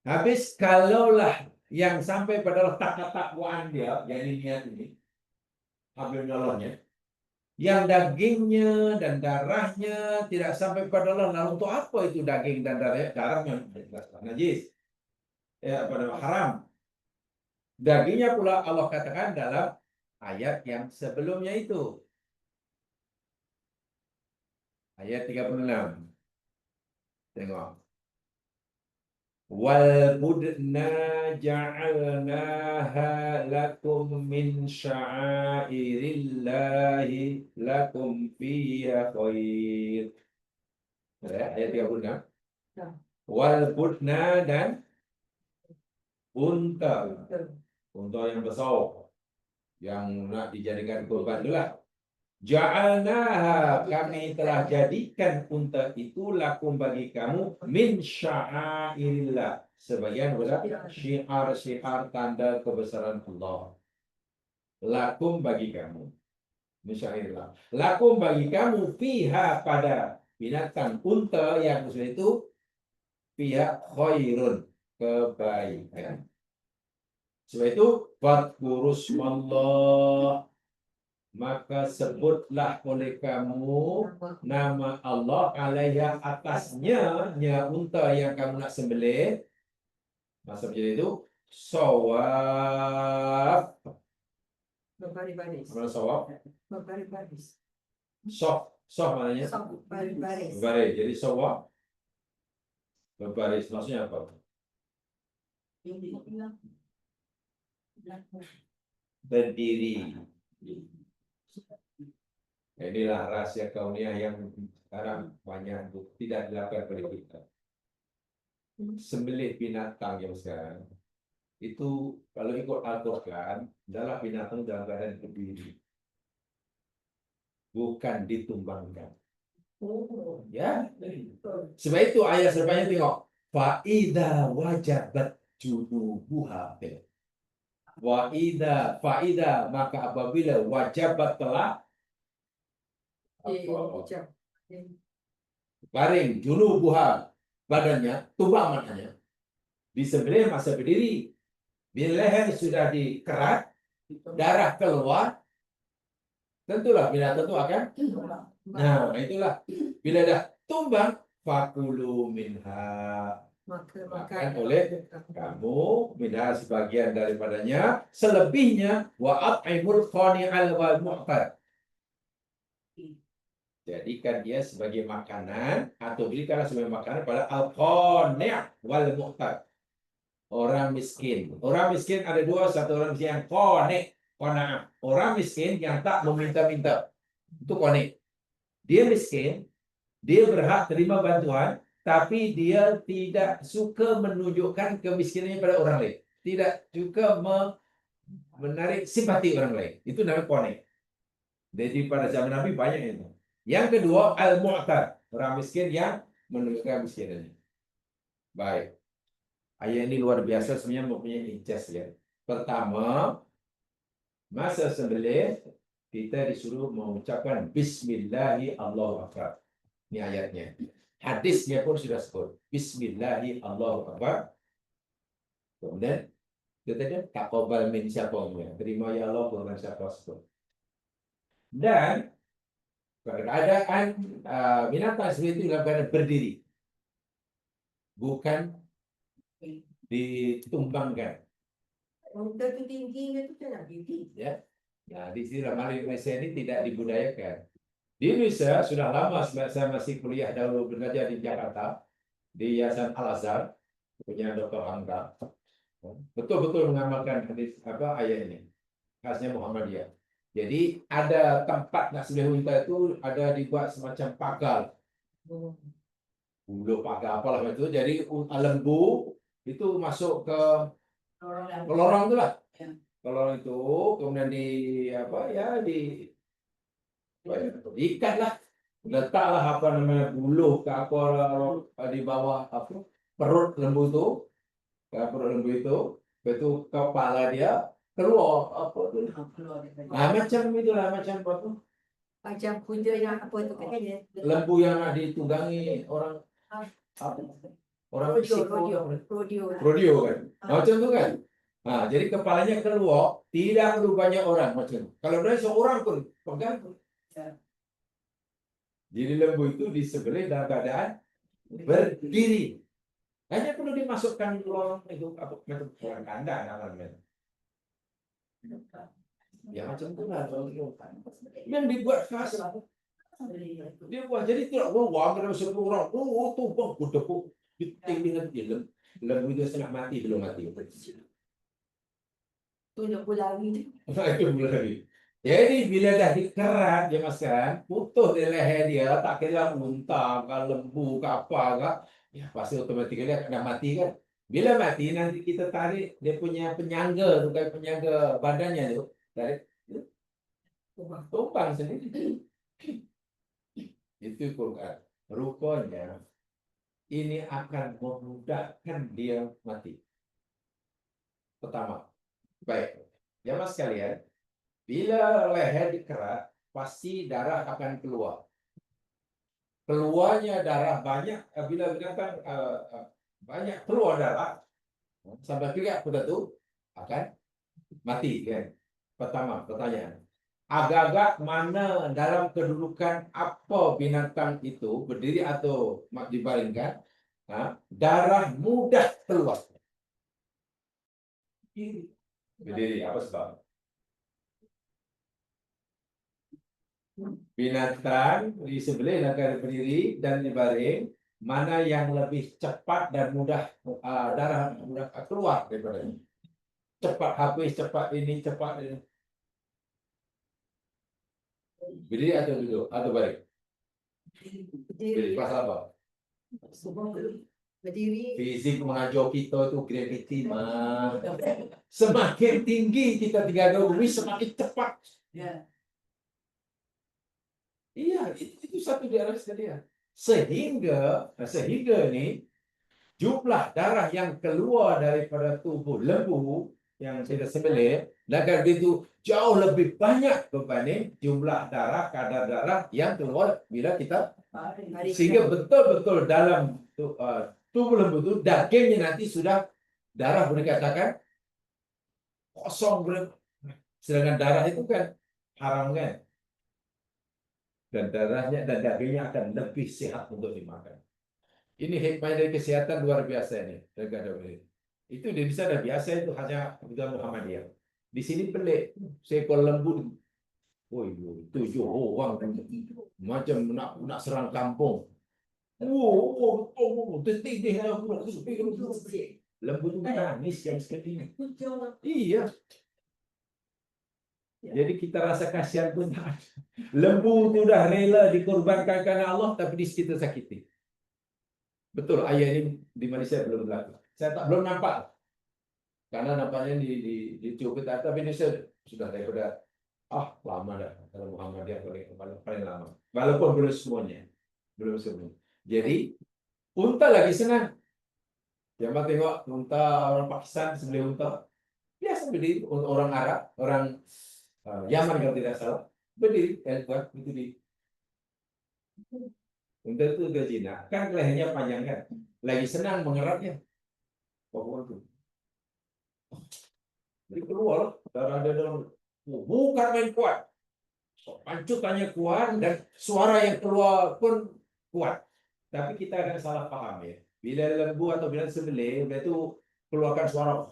Habis kalaulah yang sampai pada takwaan dia, yang niat ini, Allahnya, yang dagingnya dan darahnya tidak sampai pada Allah. Lalu untuk apa itu daging dan darahnya najis, ya pada haram. Dagingnya pula Allah katakan dalam ayat yang sebelumnya itu, ayat 36. Tengok. Wal budna ja'alnaha lakum min sya'airillahi lakum fiha khair. Ayat 36. Wal budna dan unta yang besar yang nak dijadikan kurban itulah. Ja'alnaha, kami telah jadikan unta itu lakum bagi kamu min sya'airillah, sebagian adalah syiar tanda kebesaran Allah. Lakum bagi kamu min sya'airillah, lakum bagi kamu fiha, pada binatang unta yang besar itu, fiha khairun, kebaikan. Sebab itu fadhkurusmallah, maka sebutlah oleh kamu nama Allah alaiha, atasnya unta yang kamu nak sembelih. Maksud itu sawaf, Berbaris-baris. Mana sawab? Berbaris-baris. Soft maknanya Berbaris. berbaris. Jadi sawab berbaris maksudnya apa? Berdiri. Inilah rahasia kauniyah yang sekarang banyak tidak dilakukan oleh kita. Sembelih binatang yang sekarang itu kalau ikut Al-Quran adalah binatang dalam keadaan berdiri, bukan ditumbangkan. Ya, sebab itu ayat selanjutnya tengok. Faida wajabat junubuha. Faida maka apabila wajabat telah baring junubuha badannya, tumbang maknanya. Disembelih masa berdiri. Bila leher sudah dikerat, darah keluar, tentulah binatang itu akan. Nah, itulah bila dah tumbang, fakulu minha, makan oleh kamu minha sebagian daripadanya, selebihnya wa at'imul qani'al wal mu'tar. Jadikan dia sebagai makanan atau berikanlah sebagai makanan pada al-qani' wal mu'tar. Orang miskin. Orang miskin ada dua, satu orang miskin yang qani', qanaah. Orang miskin yang tak meminta-minta. Itu qani'. Dia miskin, dia berhak terima bantuan, tapi dia tidak suka menunjukkan kemiskinannya pada orang lain. Tidak suka menarik simpati orang lain. Itu namanya qani'. Jadi pada zaman Nabi banyak itu. Yang kedua, al-mu'tar. Orang miskin yang menunjukkan miskinannya. Baik. Ayat ini luar biasa, sebenarnya mempunyai ijaz ya. Pertama, masa sembelih kita disuruh mengucapkan Bismillahi Allahu Akbar. Ini ayatnya. Hadisnya pun sudah sebut. Bismillahi Allahu Akbar. Kemudian kita tadi taqabbal min syafa'nya. Terima ya Allah dengan siapa sebut. Dan keadaan binatang seperti itu dalam keadaan berdiri, bukan ditumbangkan. Untuk tingginya itu nak berdiri. Ya. Nah, di sini Malaysia ini tidak dibudayakan. Di Indonesia sudah lama, saya masih kuliah dahulu belajar di Jakarta di Yayasan Al-Azhar punya Dr. Angga. Betul-betul mengamalkan hadis ayat ini. Khasnya Muhammadiyah. Jadi ada tempat nak sembelih unta itu ada dibuat semacam pagar. Bulu pagar apalah itu. Jadi lembu itu masuk ke lorong itu lah. Lorong itu kemudian ikat lah. Letaklah bulu ke di bawah perut lembu itu. Perut lembu itu kepala dia keluar macam itulah macam apa? Macam kuda yang apa tu katanya? Lembu yang nak ditunggangi orang rodeo kan. Macam tu kan. Nah, jadi kepalanya keluar, tidak perlu banyak orang macam tu. Kalau ada seorang pun pegang. Jadi lembu itu disembelih dalam keadaan berdiri. Hanya perlu dimasukkan ruang itu macam orang kandang namanya. Ya macam itu lah. Yang dibuat khas. Dia buat jadi tidak wang dalam 10 orang. Tuh bang, tepuk dengan film. Lembu itu setengah mati belum mati. Tunjuk lagi. Itu lagi. Jadi bila dah dikerat dia maskan, putus di leher dia, tak kira unta, lembu, apa, ya pasti otomatis dia akan mati kan. Bila mati nanti kita tarik dia punya penyangga, bukan penyangga badannya tu, tarik tumbang sendiri. Itu Quran. Rupanya ini akan memudahkan dia mati. Pertama, baik, jamaah sekalian, bila leher dikerat, pasti darah akan keluar. Keluarnya darah banyak, bila binatang banyak keluar darah, sampai pihak kuda itu akan mati kan. Pertama, pertanyaan. Agak-agak mana dalam kedudukan apa binatang itu, berdiri atau dibaringkan, darah mudah keluar. Berdiri, apa sebab? Binatang disembelih dalam keadaan berdiri dan dibaring, mana yang lebih cepat dan mudah darah mudah keluar daripada ini. Cepat habis, cepat ini, cepat ini. Berdiri atau duduk atau baring? Berdiri. Berdiri. Pasal apa? Semua berdiri. Fizik mengajar kita itu gravity mah. Semakin tinggi kita tinggal di bumi, semakin cepat. Ya. Iya, itu satu daerah sekalian. Sehingga nih jumlah darah yang keluar daripada tubuh lembu yang kita sembelih, dan itu jauh lebih banyak berbanding jumlah darah, kadar darah yang keluar bila kita, sehingga betul-betul dalam tubuh lembu itu dagingnya nanti sudah darah boleh katakan kosong, sedangkan darah itu kan haram kan, dan darahnya dan dagingnya akan lebih sehat untuk dimakan. Ini hikmah dari kesehatan luar biasa ini. Itu di bisa dah biasa itu hanya kebutuhan Muhammadiyah. Di sini pelik, seekor lembu, woi 7 orang macam nak serang kampung. Tertindih lembu itu nangis yang sekali ini. Iya. Jadi kita rasa kasihan pun tak ada. Lembu itu dah rela dikorbankan karena Allah, tapi di situ sakiti. Betul, ayat ini di Malaysia belum berlaku. Saya belum nampak. Karena nampaknya di Jakarta, tapi ini sudah daripada lama dah. Kalau Muhammadiyah paling lama. Walaupun belum semuanya. Belum semua. Jadi, unta lagi senang. Jangan tengok unta orang Pakistan sembelih unta. Biasa berdiri orang Arab, orang Yaman kalau tidak salah. Berdiri, buat itu di. Unta itu udah jinak, kan lehernya panjang kan. Lagi senang mengeratnya. Pokoknya itu. Jadi keluar darah dalam, bukan main kuat. Pancutannya kuat dan suara yang keluar pun kuat. Tapi kita akan salah paham ya. Bila lembu atau bila sembelih, itu keluarkan suara,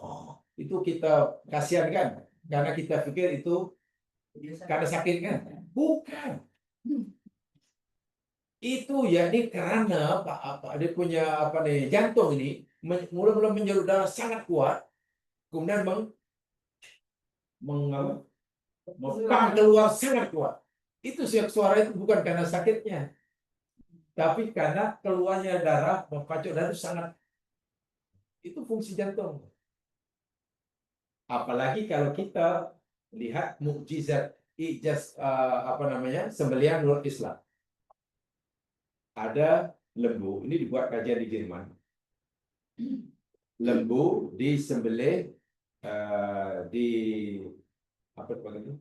itu kita kasihankan. Karena kita pikir itu karena sakit kan? Bukan. Itu ya ini karena dia punya jantung ini mula-mula menjerut darah sangat kuat, kemudian mengepang keluar sangat kuat. Itu suara itu bukan karena sakitnya, tapi karena keluarnya darah, mempacok darah itu sangat, itu fungsi jantung. Apalagi kalau kita lihat mukjizat sembelihan menurut Islam. Ada lembu, ini dibuat kajian di Jerman. Lembu disembelih di apa itu?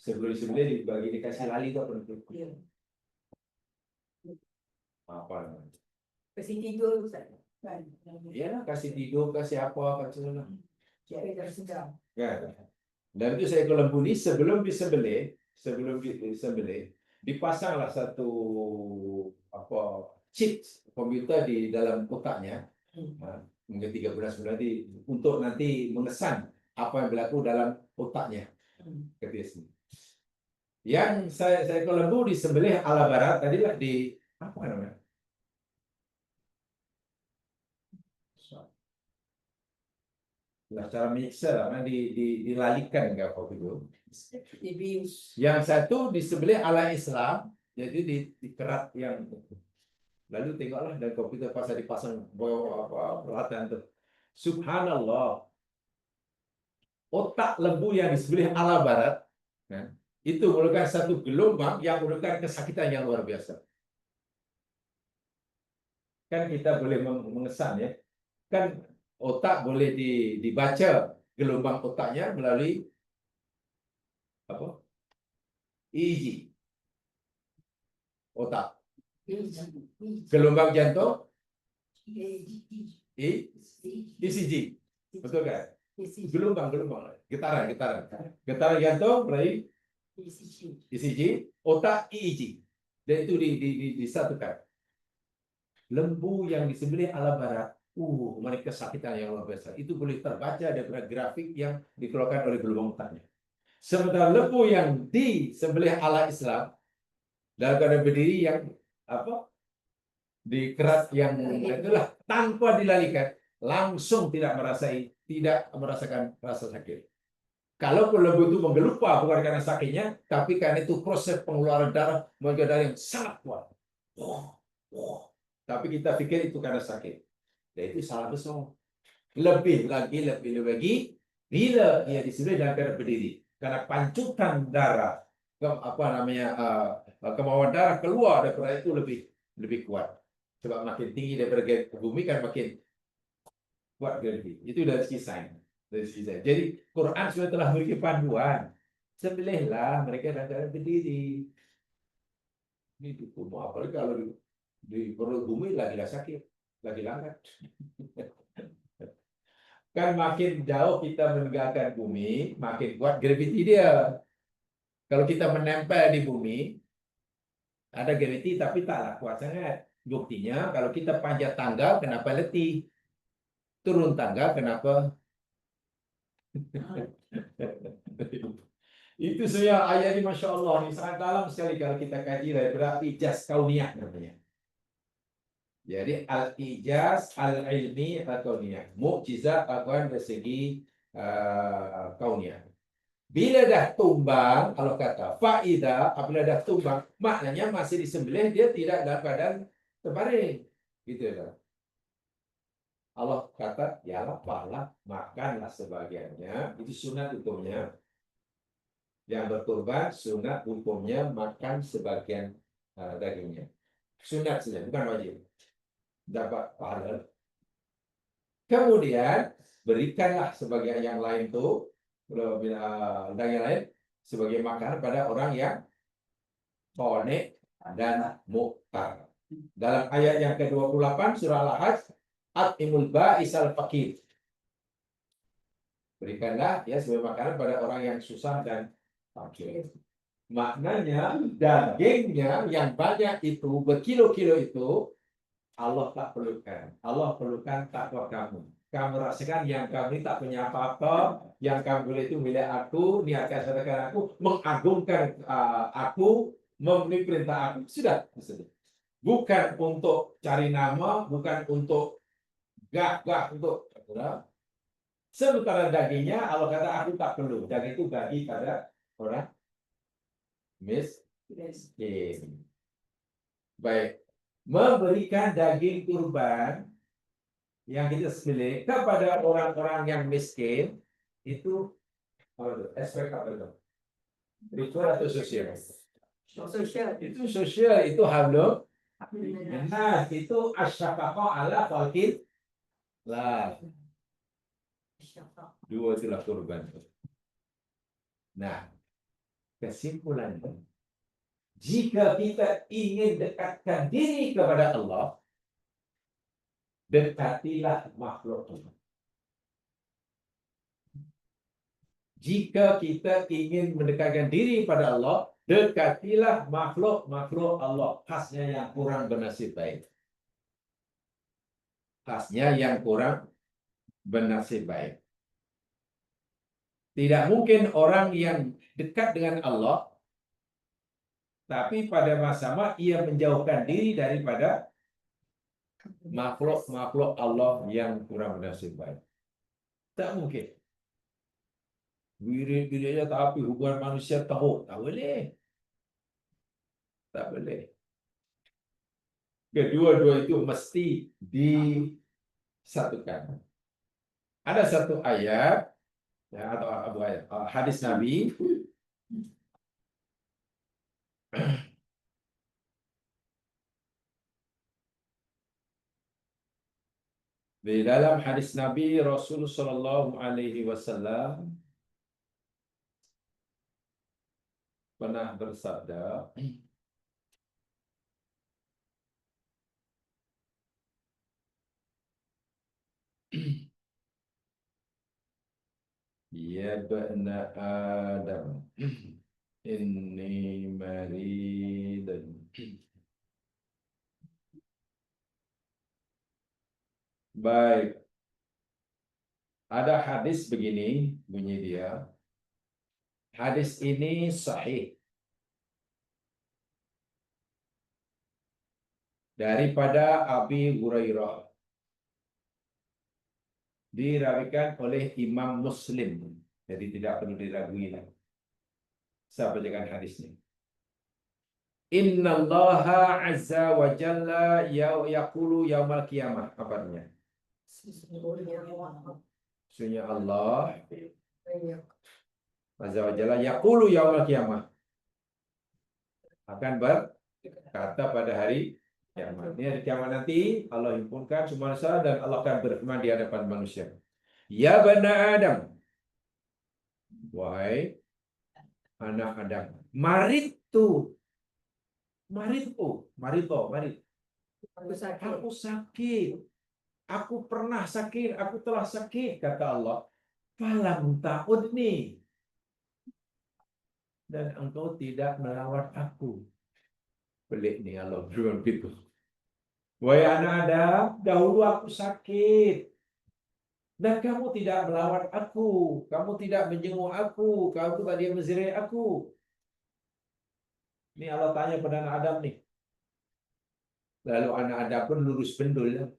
Sebelum disembelih dikasih lali itu apa namanya? Kasih tidur Ustaz. Iya, kasih tidur, kasih apa, kasih lah. Ya. Dan itu seekor lembu ini sebelum disembelih dipasanglah satu chip komputer di dalam otaknya. Mungkin 3 bulan nanti untuk nanti mengesan apa yang berlaku dalam otaknya. Yang seekor lembu disembelih ala barat tadilah di apa namanya? Cara mixer dilalikan enggak apa gitu. Yang satu disembelih ala Islam, jadi dikerat yang lalu tengoklah dan komputer dipasang peralatan itu. Subhanallah. Otak lembu yang disembelih ala barat itu merupakan satu gelombang yang merupakan kesakitan yang luar biasa. Kan kita boleh mengesan ya. Kan otak boleh dibaca gelombang otaknya melalui apa? EEG. Otak. Gelombang jantung ECG. Betul kan? Gelombang getaran jantung melalui ECG, otak EEG. Dan itu disatukan. Lembu yang disembelih ala barat, mereka kesakitan yang luar biasa. Itu boleh terbaca dari grafik yang dikeluarkan oleh gelombang otaknya. Sementara lembu yang disembelih ala Islam dalam keadaan berdiri yang apa dikerat yang itulah tanpa dilalikan langsung tidak merasakan rasa sakit. Kalaupun lembu itu menggelupa bukan karena sakitnya, tapi karena itu proses pengeluaran darah mengeluarkan darah yang sangat kuat. Tapi kita pikir itu karena sakit. Dan itu salah besar. Lebih lagi bila ia disembelih dalam keadaan berdiri. Karena pancuran darah, kemauan darah keluar daripada itu lebih kuat. Sebab makin tinggi daripada bumi kan makin kuat gravity. Itu dari segi sains. Jadi Quran sudah telah memberi panduan. Sembelihlah mereka dalam keadaan berdiri. Ini hukum apalagi kalau di perut bumi lagi sakit, lagi langgar. Kan makin jauh kita meninggalkan bumi, makin kuat gravity dia. Kalau kita menempel di bumi, ada gravity tapi taklah kuat sangat. Buktinya kalau kita panjat tangga, kenapa letih? Turun tangga, kenapa? Itu saya ayat ini, Masya Allah, ini sangat dalam sekali kalau kita kaji daripada ijaz kauniyah namanya. Jadi al-ijaz al-ilmi al-kauniyah. Mukjizat akan dari segi kauniyah. Bila dah tumbang, kalau kata faida, apabila dah tumbang, maknanya masih disembelih, dia tidak dalam keadaan terbaring. Gitu ya. Allah kata, ya lapahlah, makanlah sebagiannya. Itu sunat hukumnya. Yang berkorban, sunat hukumnya makan sebagian dagingnya. Sunat saja, bukan wajib. Dapat pahala. Kemudian berikanlah sebagian yang lain itu, dan yang lain sebagai makanan pada orang yang qani dan mu'tar. Dalam ayat yang ke-28 surah Al-Hajj, at'imul ba'isal faqir. Berikanlah ya sebagai makanan pada orang yang susah dan fakir. Maknanya dagingnya yang banyak itu berkilo-kilo itu Allah tak perlukan. Allah perlukan takwa kamu. Kamu rasakan yang kamu tak punya apa-apa, yang kamu boleh itu milik aku, niatkan sedekah aku, mengagungkan aku, memenuhi perintah aku. Sudah. Bukan untuk cari nama, bukan untuk gah-gah, untuk sementara dagingnya Allah kata aku tak perlu. Daging itu bagi pada orang miskin. Baik. Memberikan daging kurban yang kita sembelih kepada orang-orang yang miskin itu aspek apa itu? Ritual atau sosial? Sosial. Itu sosial, itu hablum. Nah, itu asyafaqah ala fakir lah. Dua itulah kurban. Nah, kesimpulannya, jika kita ingin dekatkan diri kepada Allah, dekatilah makhluk Allah. Jika kita ingin mendekatkan diri pada Allah, dekatilah makhluk-makhluk Allah. Khasnya yang kurang bernasib baik. Khasnya yang kurang bernasib baik. Tidak mungkin orang yang dekat dengan Allah, tapi pada masa sama ia menjauhkan diri daripada makhluk-makhluk Allah yang kurang bernasib baik. Tak mungkin. Wirid-wiridnya tapi hubungan manusia tahu. Tak boleh. Tak boleh. Kedua-dua itu mesti disatukan. Ada satu ayat ya, atau ayat hadis Nabi di dalam hadis Nabi Rasulullah Shallallahu Alaihi Wasallam pernah bersabda, ya bana Adam, inni maridan. Baik, ada hadis begini bunyi dia. Hadis ini sahih daripada Abi Hurairah, dirawikan oleh Imam Muslim. Jadi tidak perlu diragui lagi. Saya bacakan hadisnya. Inna Allah azza wa jalla yaqulu yaumal qiyamah. Apa artinya? Sesungguhnya Allah azza wa jalla yaqulu yaumal qiyamah, akan berkata pada hari kiamat. Ini hari kiamat nanti Allah himpunkan semua manusia dan Allah akan berfirman di hadapan manusia. Ya bani Adam, wahai anak Adam, marid. Aku sakit. Aku pernah sakit. Aku telah sakit, kata Allah. Falam ta'udni. Dan engkau tidak melawat aku. Pelik nih Allah berfirman begitu. Wahai anak Adam, dahulu aku sakit. Dan kamu tidak melawat aku. Kamu tidak menjenguk aku. Kamu tidak menziarahi aku. Ini Allah tanya pada anak Adam nih. Lalu anak Adam pun lurus bendul.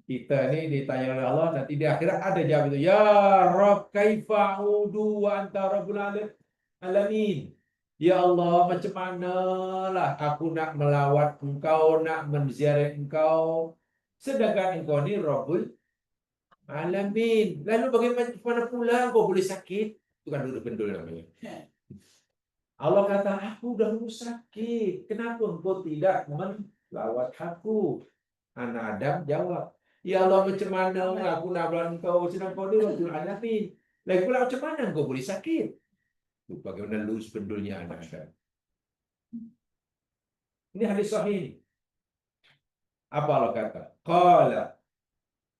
Kita ini ditanya oleh Allah, nanti di akhirat ada jawab itu. Ya Rabb, kaifa a'udu wa anta rabbul alamin. Ya Allah, macam manalah aku nak melawat engkau, nak menziarah engkau, sedangkan engkau ni Rabbul alamin. Lalu bagaimana pula engkau boleh sakit? Itu kan duduk bendul namanya. Allah kata, aku dahulu sakit. Kenapa engkau tidak melawat aku? Anak Adam jawab, ya Allah, macam mana aku nak melawat engkau, sedang kau ni Rabbul alamin. Lagi pula macam mana engkau boleh sakit? Itu bagaimana lurus bendulnya anak Adam. Ini hadis sahih. Apa Allah kata? Qala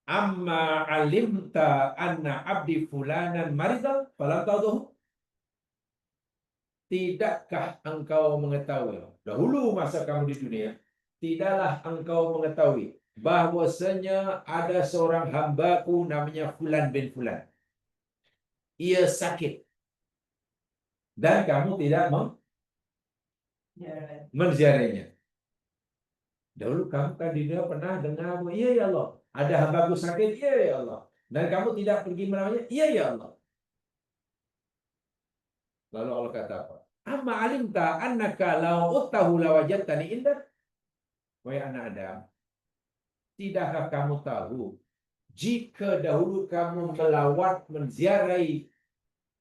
amma alimta anna abdi fulanan marida falam ta'udhu. Tidakkah engkau mengetahui, dahulu masa kamu di dunia, tidaklah engkau mengetahui bahwasanya ada seorang hambaku namanya Fulan bin Fulan. Ia sakit. Dan kamu tidak menziarahinya. Dahulu kamu kan di dunia pernah dengar, iya ya Allah, ada hambaku sakit, iya ya Allah. Dan kamu tidak pergi merawatnya, iya ya Allah. Lalu Allah kata apa? Amma alimta annaka law utahu lawajadtani indah. Wahai anak Adam, tidakkah kamu tahu jika dahulu kamu melawat menziarahi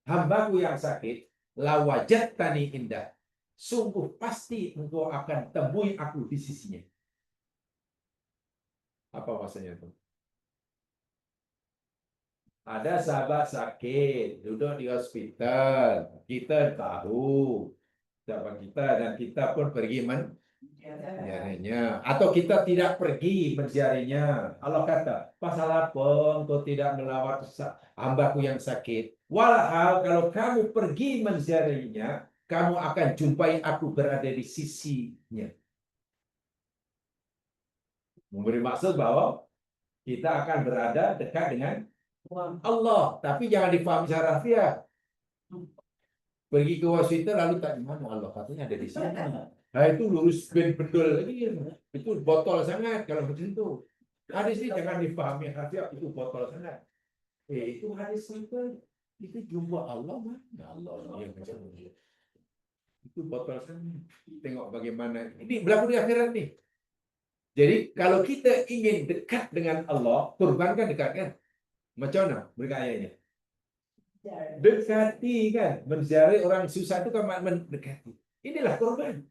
hambaku yang sakit, lawajadtani indah. Sungguh pasti engkau akan temui aku di sisinya. Apa maksudnya itu? Ada sahabat sakit, duduk di hospital. Kita tahu siapa kita dan kita pun pergi menziarahinya. Atau kita tidak pergi menziarahinya. Allah kata, pasal apa engkau tidak melawat hambaku yang sakit? Walhal kalau kamu pergi menziarahinya, kamu akan jumpai aku berada di sisinya. Memberi maksud bahwa kita akan berada dekat dengan Allah, tapi jangan difahami secara harfiah. Pergi ke hospital lalu tak di mana Allah, katanya ada di sana. Nah itu lurus bendul lagi. Itu botol sangat kalau macam itu. Hadis ini jangan difahami harfiah, itu botol sangat. Itu hadis itu. Itu jumpa Allah mana? Allah yang macam itu. Itu botol sangat. Tengok bagaimana ini berlaku di akhirat nih. Jadi kalau kita ingin dekat dengan Allah, kurban kan dekat kan? Macam mana mereka ayatnya? Dekati kan, menziarahi orang susah itu kan mendekati. Inilah korban.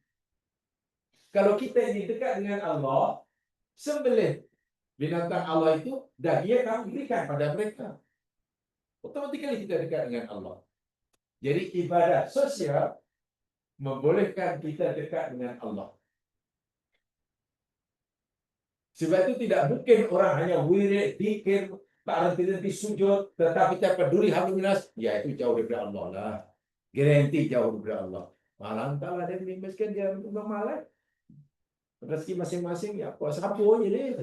Kalau kita ingin dekat dengan Allah, sembelih binatang Allah itu dah dia akan berikan pada mereka. Otomatis kita dekat dengan Allah. Jadi ibadah sosial membolehkan kita dekat dengan Allah. Sebab itu tidak mungkin orang hanya wirid, zikir, tak henti-henti sujud, tetapi tak peduli halu minas, ya itu jauh daripada Allah lah. Garanti jauh daripada Allah. Malah entahlah dia miskin, dia malah. Rezeki masing-masing, ya puasa apa aja deh.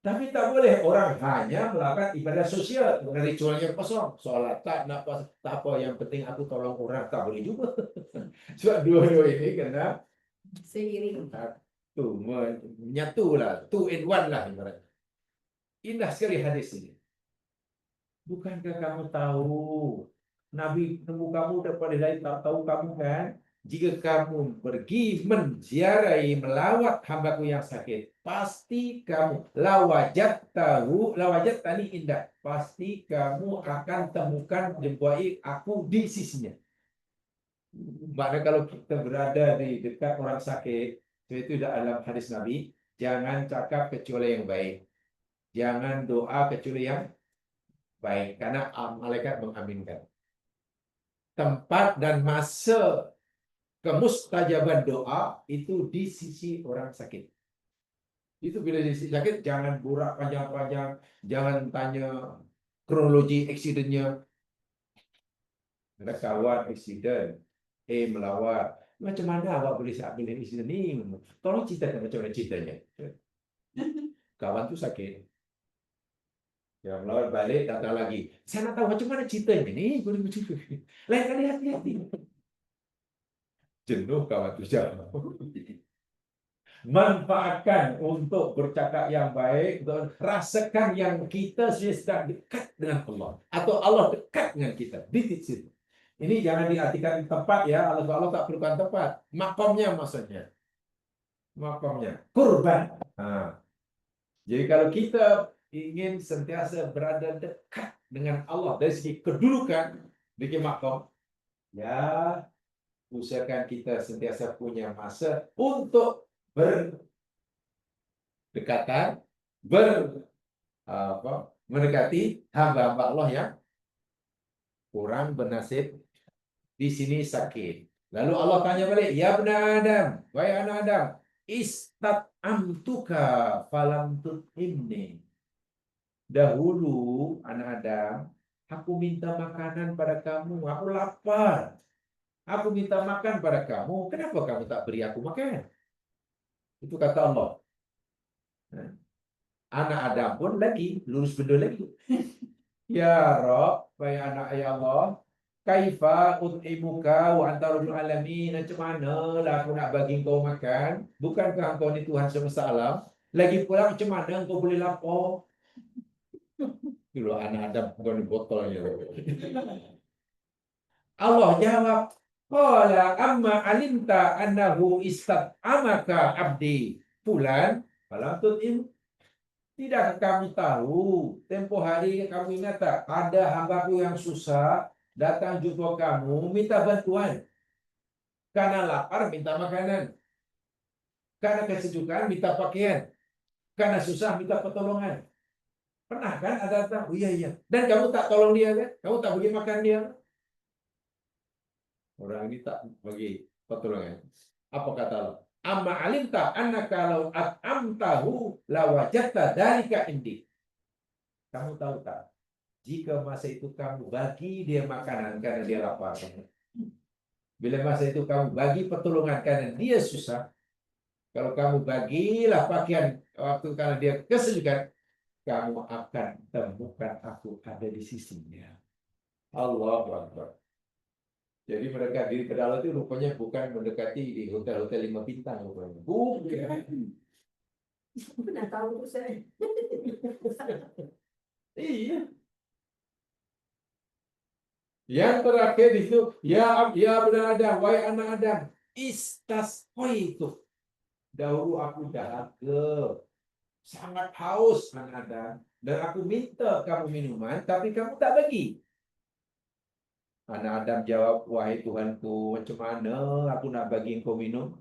Tapi tak boleh orang hanya melakukan ibadah sosial, ritualnya kosong. Solat tak nak pas, tak apa, yang penting aku tolong orang, tak boleh juga. Sebab dua-dua ini kena Seiring. satu, menyatu lah, two in one lah ibarat. Indah sekali hadis ini. Bukankah kamu tahu Nabi nunggu kamu daripada dari tak tahu kamu kan? Jika kamu pergi menziarahi, melawat hambaku yang sakit, pasti kamu lawajat tani indah. Pasti kamu akan temukan jumpai aku di sisinya. Maknanya kalau kita berada di dekat orang sakit, itu dalam hadis Nabi, jangan cakap kecuali yang baik. Jangan doa kecuali yang baik, karena malaikat mengaminkan. Tempat dan masa kemustajaban doa itu di sisi orang sakit. Itu bila di sisi sakit, jangan burak panjang-panjang, jangan tanya kronologi eksidennya. Ada kawan eksiden, melawat. Macam mana awak boleh sampai eksiden ni? Tolong ceritakan macam mana ceritanya. Kawan tu sakit. Yang melawat balik, datang lagi. Saya nak tahu macam mana ceritanya ni. Boleh bercerita. Lain kali hati-hati. Jenuh kawan tu jawab. Manfaatkan untuk bercakap yang baik, rasakan yang kita sedang dekat dengan Allah atau Allah dekat dengan kita di situ. Ini jangan diartikan tempat ya, Allah tak perlukan tempat, makamnya maksudnya, makamnya kurban. Jadi kalau kita ingin sentiasa berada dekat dengan Allah dari segi kedudukan di makam, ya usahakan kita sentiasa punya masa untuk berdekatan, mendekati hamba-hamba Allah yang kurang bernasib di sini sakit. Lalu Allah tanya balik, ya bani Adam, wahai anak Adam, istat'amtuka falam tut'imni. Dahulu anak Adam, aku minta makanan pada kamu, aku lapar. Aku minta makan pada kamu, kenapa kamu tak beri aku makan? Itu kata Allah. Anak Adam pun lagi, lurus benda lagi. Ya Rabb, wahai anak ya Allah, kaifa ut'imuka wa anta rabbul alamin, macam mana lah aku nak bagi kau makan? Bukankah engkau ni Tuhan semesta alam? Lagi pula macam mana engkau boleh lapar? Dulu anak Adam kau ni botolnya. Allah jawab, qala amma alimta annahu istat'amaka abdi fulan falam tut'im. Tidakkah kamu tahu, tempoh hari kamu ingat tak, ada hambaku yang susah datang jumpa kamu minta bantuan. Karena lapar minta makanan. Karena kesejukan minta pakaian. Karena susah minta pertolongan. Pernah kan ada datang? Oh iya. Dan kamu tak tolong dia kan? Kamu tak bagi makan dia. Orang ini tak bagi pertolongan. Apa kata Allah? Amma alimta annaka law at'amtahu lawajadta dzalika indi. Kamu tahu tak? Jika masa itu kamu bagi dia makanan karena dia lapar. Bila masa itu kamu bagi pertolongan karena dia susah. Kalau kamu bagilah pakaian waktu karena dia kesejukan, kamu akan temukan aku ada di sisinya. Allahu Akbar. Jadi mereka diri ke dalam itu rupanya bukan mendekati di hotel-hotel 5 bintang rupanya. Bukan. Pernah tahu tu saya. Iya. Yang terakhir itu, ya benar Adam, wahai anak Adam, istasqaitu. Dahulu aku dahaga, sangat haus anak Adam, dan aku minta kamu minuman, tapi kamu tak bagi. Anak Adam jawab, wahai Tuhanku, macam mana aku nak bagi engkau minum?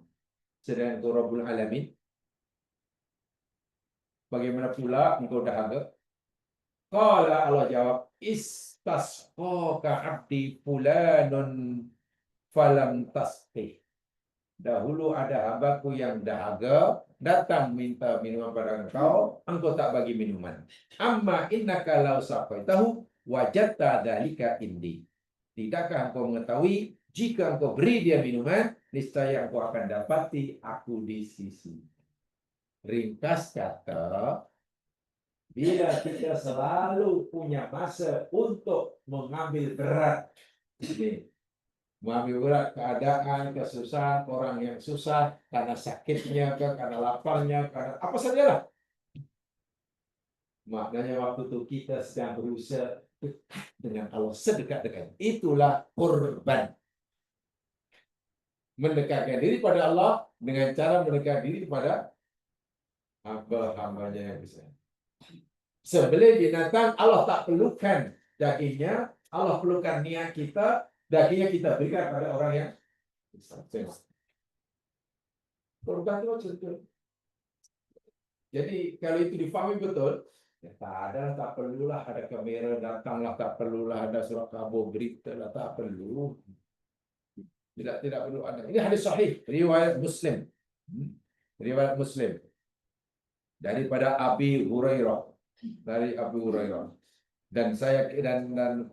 Sedangkan engkau Rabbul Alamin. Bagaimana pula engkau dahaga? Qala, Allah jawab, istasqaka abdi fulanun falam tasqih. Dahulu ada hambaku yang dahaga, datang minta minuman pada engkau, engkau tak bagi minuman. Amma innaka law saqaitahu wajadta dzalika indi. Tidakkah engkau mengetahui, jika engkau beri dia minuman, niscaya engkau akan dapati aku di sisi. Ringkas kata, bila kita selalu punya masa untuk mengambil berat. Ini, mengambil berat keadaan, kesusahan, orang yang susah, karena sakitnya, karena laparnya, karena apa sajalah. Maknanya waktu itu kita sedang berusaha dekat dengan Allah, sedekat-dekat. Itulah korban. Mendekatkan diri pada Allah dengan cara mendekatkan diri kepada hamba-hambanya yang besar. Sembelih binatang, Allah tak perlukan dagingnya, Allah perlukan niat kita, dagingnya kita berikan pada orang yang besar. Korban itu betul. Jadi kalau itu difahami betul, ya tak perlulah ada kamera datanglah, tak perlulah ada surat kabar berita lah, tak perlu. Tidak perlu ada. Ini hadis sahih, riwayat Muslim. Riwayat Muslim. Daripada Abi Hurairah. Dari Abu Hurairah. Dan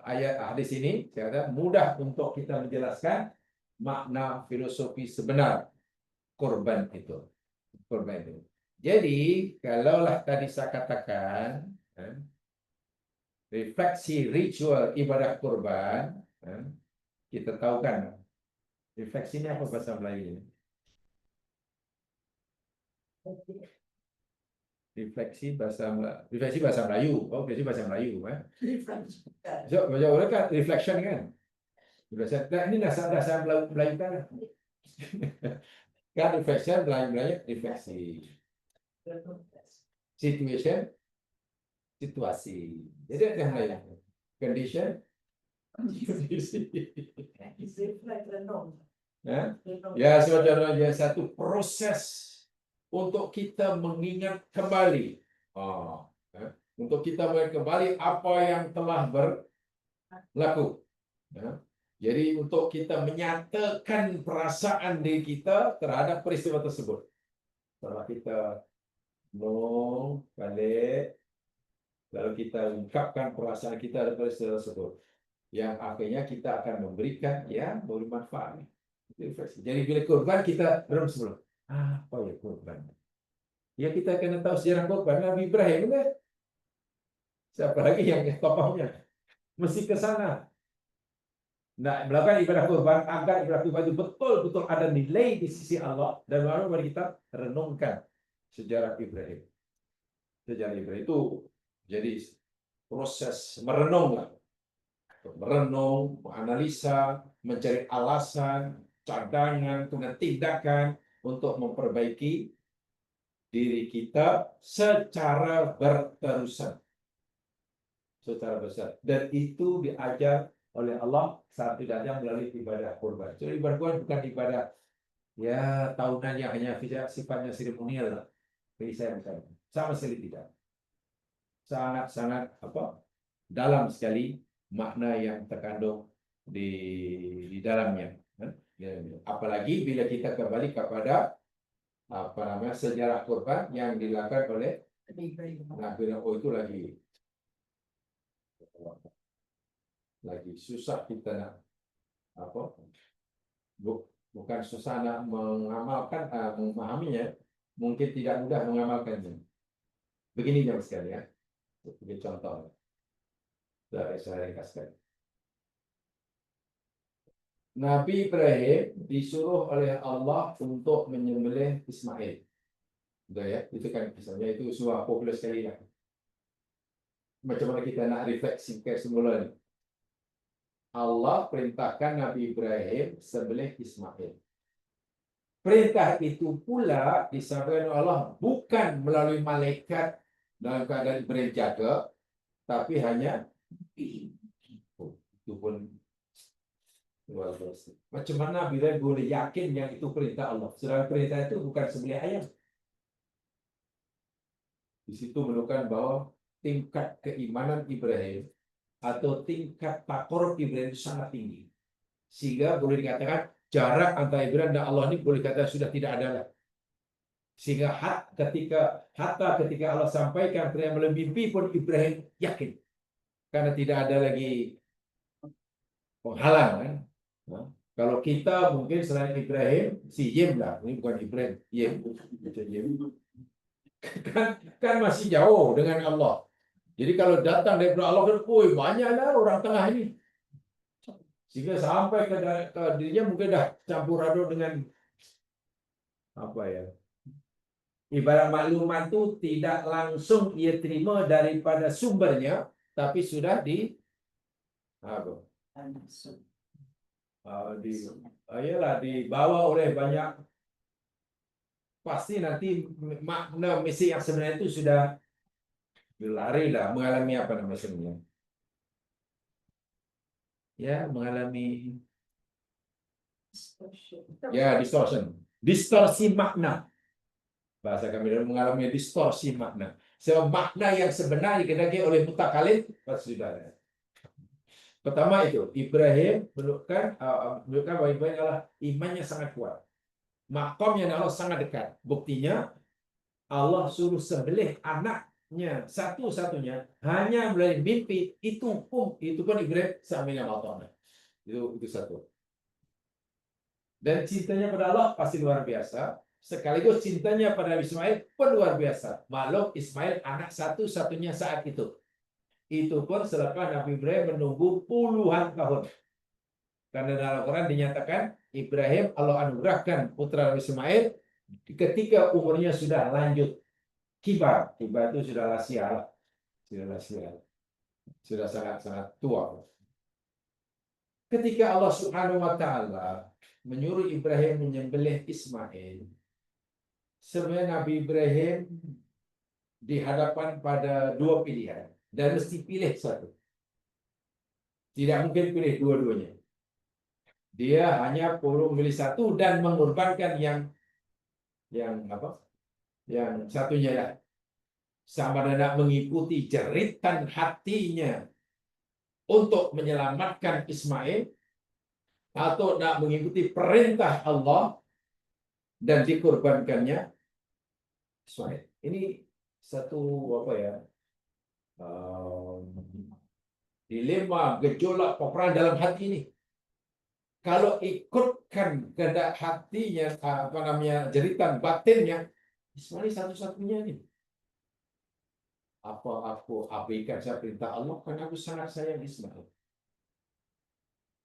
ayat hadis ini saya kata mudah untuk kita menjelaskan makna filosofi sebenar korban itu. Korban itu. Jadi, kalaulah tadi saya katakan refleksi ritual ibadah korban, kita tahu kan refleksi ini apa bahasa Melayu? Refleksi bahasa Melayu. Oh, refleksi bahasa Melayu, So, baca orang kan reflection kan. Nah, ini dasar Melayu kan. Kan reflection Melayu refleksi. Situation, situasi. Jadi yang lain. Condition, kondisi. Ya, sebetulnya satu proses untuk kita mengingat kembali. Untuk kita mengingat kembali apa yang telah berlaku. Jadi untuk kita menyatakan perasaan diri kita terhadap peristiwa tersebut. Setelah kita balik, lalu kita ungkapkan perasaan kita terhadap peristiwa tersebut. Yang akhirnya kita akan memberikan yang bermanfaat. Jadi bila korban kita belum sebelum. Apa ya korban? Ya kita kena tahu sejarah korban Nabi Ibrahim kan? Siapa lagi yang tokohnya? Mesti ke sana. Nah, melakukan ibadah korban agar ibadah korban itu betul-betul ada nilai di sisi Allah dan mari kita renungkan sejarah Ibrahim. Sejarah Ibrahim itu jadi proses merenung, menganalisa, mencari alasan, cadangan, kemudian tindakan untuk memperbaiki diri kita secara berterusan. Secara besar. Dan itu diajar oleh Allah saat tidaknya melalui ibadah kurban. Jadi ibadah kurban bukan ibadah ya tahunan yang hanya sifatnya seremonial. Bagi saya bukan. Sama sekali tidak. Sangat dalam sekali makna yang terkandung di dalamnya. Apalagi bila kita kembali kepada sejarah korban yang dilakukan oleh Nabi itu lagi susah kita nak bukan susah nak mengamalkan, memahaminya, mungkin tidak mudah mengamalkannya. Begini jam sekali ya, sebagai contoh. Saya ringkaskan. Nabi Ibrahim disuruh oleh Allah untuk menyembelih Ismail. Betul ya? Itu kan misalnya itu sebuah populer sekali ya. Macam mana kita nak refleksikan semula ni? Allah perintahkan Nabi Ibrahim sembelih Ismail. Perintah itu pula disampaikan oleh Allah bukan melalui malaikat dalam keadaan Ibrahim jaga, tapi hanya itu pun luar biasa. Macam mana bila boleh yakin yang itu perintah Allah? Sedangkan perintah itu bukan sembelih ayam. Di situ menunjukkan bahwa tingkat keimanan Ibrahim atau tingkat takorup Ibrahim itu sangat tinggi. Sehingga boleh dikatakan jarak antara Ibrahim dan Allah ini boleh dikatakan sudah tidak ada lagi. Sehingga ketika Allah sampaikan perintah melalui mimpi pun Ibrahim yakin. Karena tidak ada lagi penghalang kan. Kalau kita mungkin selain Ibrahim, si Yim lah, ini bukan Ibrahim, Yim. Kan masih jauh dengan Allah. Jadi kalau datang dari Allah kan, woi banyaklah orang tengah ini. Sehingga sampai ke dirinya mungkin dah campur aduk dengan apa ya? Ibarat maklumat itu tidak langsung ia terima daripada sumbernya, tapi sudah apa? Di Ialah dibawa oleh banyak, pasti nanti makna misi yang sebenarnya itu sudah berlari lah, mengalami apa namanya, ya mengalami distorsi makna. Bahasa kami dalam mengalami distorsi makna. Sebab makna yang sebenar dikehendaki oleh mutakalim pasti sudah ada. Pertama itu Ibrahim menunjukkan bahwa Ibrahim adalah imannya sangat kuat. Makamnya Allah sangat dekat. Buktinya Allah suruh sembelih anaknya satu-satunya hanya melalui mimpi. Itu pun Ibrahim sambil ngamalkan. Itu satu. Dan cintanya pada Allah pasti luar biasa. Sekaligus cintanya pada Ismail pun luar biasa. Maklum Ismail anak satu-satunya saat itu. Itu pun selepas Nabi Ibrahim menunggu puluhan tahun. Karena dalam Al-Quran dinyatakan Ibrahim Allah anugerahkan putra Nabi Ismail ketika umurnya sudah lanjut kibar. Kibar itu sudah lansia. Sudah sangat-sangat tua. Ketika Allah Subhanahu wa taala menyuruh Ibrahim menyembelih Ismail, sebenarnya Nabi Ibrahim dihadapkan pada dua pilihan dan mesti pilih satu. Tidak mungkin pilih dua-duanya. Dia hanya perlu memilih satu dan mengorbankan yang apa? Yang satunya lah. Sama dengan mengikuti jeritan hatinya untuk menyelamatkan Ismail atau nak mengikuti perintah Allah dan dikorbankannya Ismail. Ini satu apa ya? Dilema, gejolak, peperangan dalam hati ini. Kalau ikutkan kehendak hatinya, jeritan batinnya, Ismail satu-satunya ini. Apa aku abaikan saya perintah Allah karena aku sangat sayang Ismail?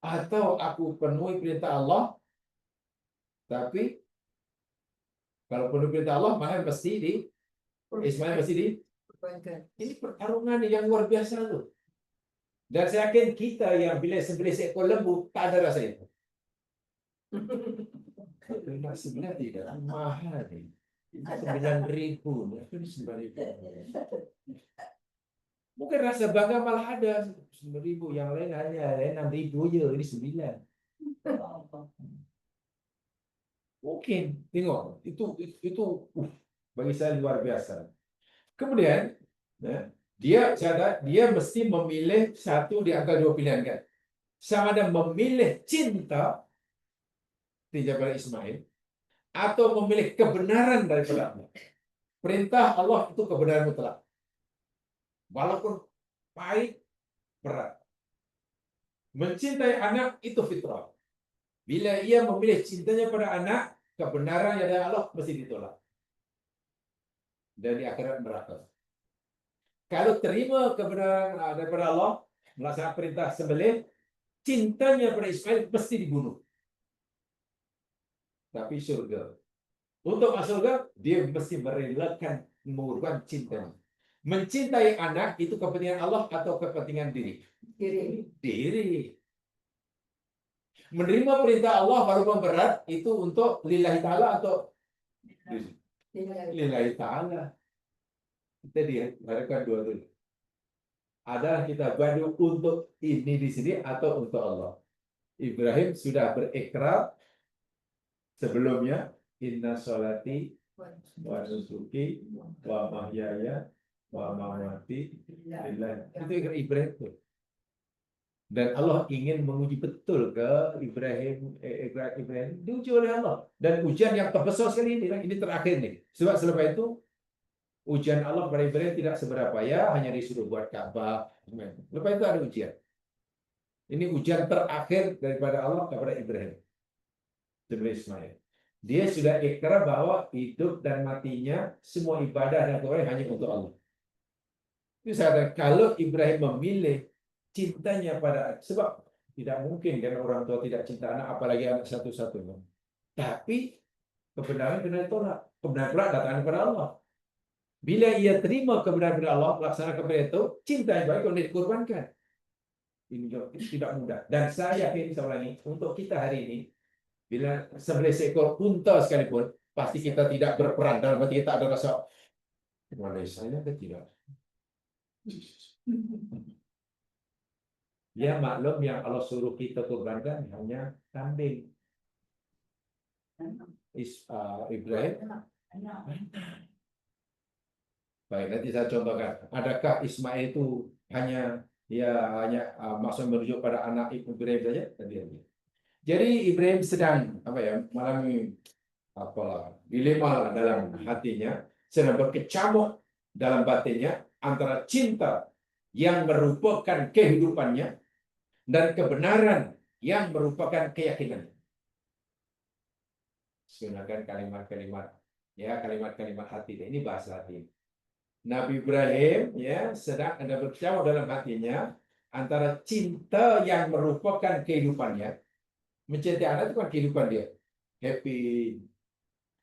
Atau aku penuhi perintah Allah, tapi kalau penuhi perintah Allah, maka Ismail mesti di. Ini pertarungan yang luar biasa tuh. Dan saya yakin kita yang bila sembelih seekor lembu tak ada rasa itu. Sebenarnya tidak mahal nih. 9.000, ini 9.000. Mungkin rasa bangga malah ada 9.000, yang lain hanya 6.000 je, ini 9. Mungkin tengok itu bagi saya luar biasa. Kemudian dia mesti memilih satu di antara dua pilihan kan. Sama ada memilih cinta pada Ismail atau memilih kebenaran daripada Allah. Perintah Allah itu kebenaran mutlak. Walaupun pahit, berat. Mencintai anak itu fitrah. Bila ia memilih cintanya pada anak, kebenaran yang dari Allah mesti ditolak. Dan di akhirat neraka. Kalau terima kebenaran daripada Allah, melaksanakan perintah sembelih, cintanya pada Ismail mesti dibunuh. Tapi surga. Untuk masuk surga, dia mesti merelakan mengorbankan cintanya. Mencintai anak itu kepentingan Allah atau kepentingan diri? Diri. Menerima perintah Allah walaupun berat itu untuk lillahi ta'ala atau lillahi ta'ala. Kita diharapkan dua-duanya. Adalah kita bantu untuk ini di sini atau untuk Allah. Ibrahim sudah berikrar sebelumnya, inna sholati wa nusuki wa mahyaya wa mamati lillahi. Itu Ibrahim itu. Dan Allah ingin menguji betul ke Ibrahim diuji oleh Allah. Dan ujian yang terbesar sekali ini terakhir nih. Sebab selepas itu ujian Allah kepada Ibrahim tidak seberapa, ya hanya disuruh buat Ka'bah. Lepas itu ada ujian. Ini ujian terakhir daripada Allah kepada Ibrahim. Ismail. Dia sudah ikrar bahwa hidup dan matinya semua ibadah dan doa hanya untuk Allah. Itu saya kata, kalau Ibrahim memilih cintanya pada, sebab tidak mungkin kan orang tua tidak cinta anak, apalagi anak satu-satunya. Tapi kebenaran kena ditolak. Kebenaran pula datang daripada Allah. Bila ia terima kebenaran daripada Allah, laksanakan kepada itu, cinta yang baik boleh dikorbankan. Ini tidak mudah. Dan saya yakin soalan ini, untuk kita hari ini, bila sebelah seekor unta sekalipun, pasti kita tidak berperan. Dalam arti kita ada rasa, mana saya ke tidak? Ya maklum yang Allah suruh kita korbankan hanya kambing. Ibrahim. Baik, nanti saya contohkan. Adakah Ismail itu hanya maksud merujuk pada anak Ibrahim saja? Jadi Ibrahim sedang mengalami dilema dalam hatinya, sedang berkecamuk dalam batinnya antara cinta yang merupakan kehidupannya dan kebenaran yang merupakan keyakinan. Gunakan kalimat-kalimat hati. Ini bahasa hati. Nabi Ibrahim sedang ada berkecamuk dalam hatinya antara cinta yang merupakan kehidupannya, mencintai anak itu kan kehidupan dia, happy,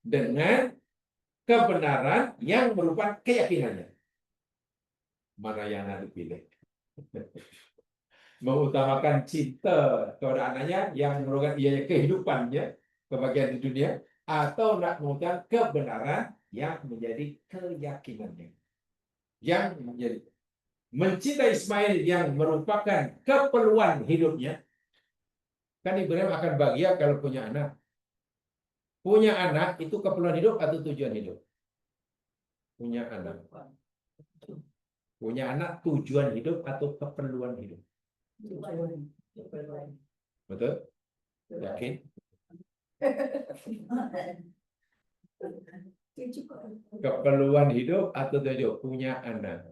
dengan kebenaran yang merupakan keyakinannya. Mana yang nak dipilih? Mengutamakan cinta kepada anaknya yang merupakan kehidupannya, kebahagiaan di dunia, atau nak mengutamakan kebenaran yang menjadi keyakinannya. Yang menjadi mencintai Ismail yang merupakan keperluan hidupnya. Kan Ibrahim akan bahagia kalau punya anak. Punya anak itu keperluan hidup atau tujuan hidup? Punya anak. Punya anak tujuan hidup atau keperluan hidup? Betul? Yakin? Keperluan hidup atau tujuan hidup? Punya anak.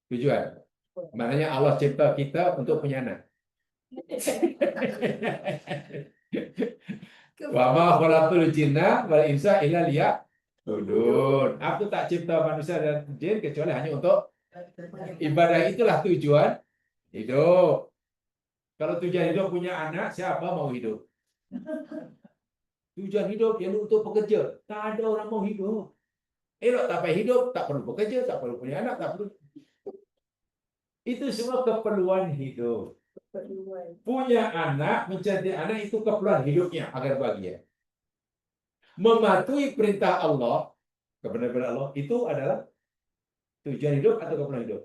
Tujuan. Maknanya Allah cipta kita untuk punya anak. Wa ma khalaqtul jinna wal insa illa liya'budun. Aku tak cipta manusia dan jin kecuali hanya untuk ibadah. Itulah tujuan hidup. Kalau tujuan hidup punya anak, siapa mau hidup? Tujuan hidup yang untuk bekerja. Tak ada orang mau hidup. Elok tak payah hidup, tak perlu bekerja, tak perlu punya anak, tak perlu. Itu semua keperluan hidup. Punya anak, mencintai anak itu keperluan hidupnya agar bahagia. Mematuhi perintah Allah, kebenaran Allah, itu adalah tujuan hidup atau keperluan hidup?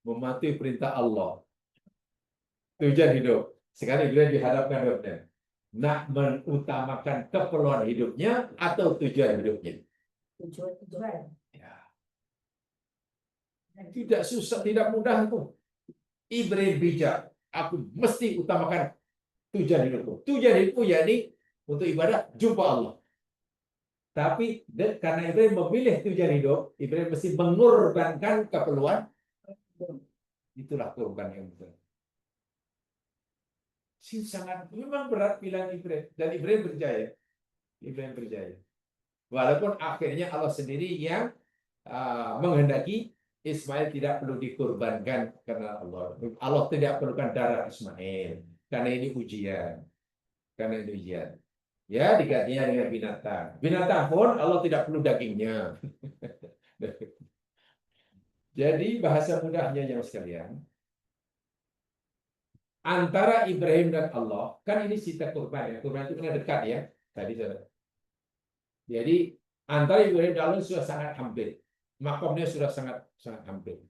Mematuhi perintah Allah. Tujuan hidup. Sekarang bila dihadapkan kepada nak mengutamakan keperluan hidupnya atau tujuan hidupnya? Tujuan. Ya. Tidak susah, tidak mudah itu. Ibrahim bijak. Aku mesti utamakan tujuan hidupku. Tujuan hidupku yakni untuk ibadah, jumpa Allah. Tapi karena Ibrahim memilih tujuan hidup, Ibrahim mesti mengorbankan keperluan. Itulah korban yang betul. Sangat memang berat pilihan Ibrahim, dan Ibrahim berjaya. Ibrahim berjaya. Walaupun akhirnya Allah sendiri yang menghendaki Ismail tidak perlu dikorbankan karena Allah. Allah tidak perlukan darah Ismail karena ini ujian. Karena ini ujian. Ya, digantinya dengan binatang. Binatang pun Allah tidak perlu dagingnya. Jadi bahasa mudahnya yang sekalian, antara Ibrahim dan Allah, kan ini sifat kurban ya. Kurban itu kan dekat ya. Tadi sudah. Jadi antara Ibrahim dan Allah sudah sangat hampir. Makamnya sudah sangat hampir.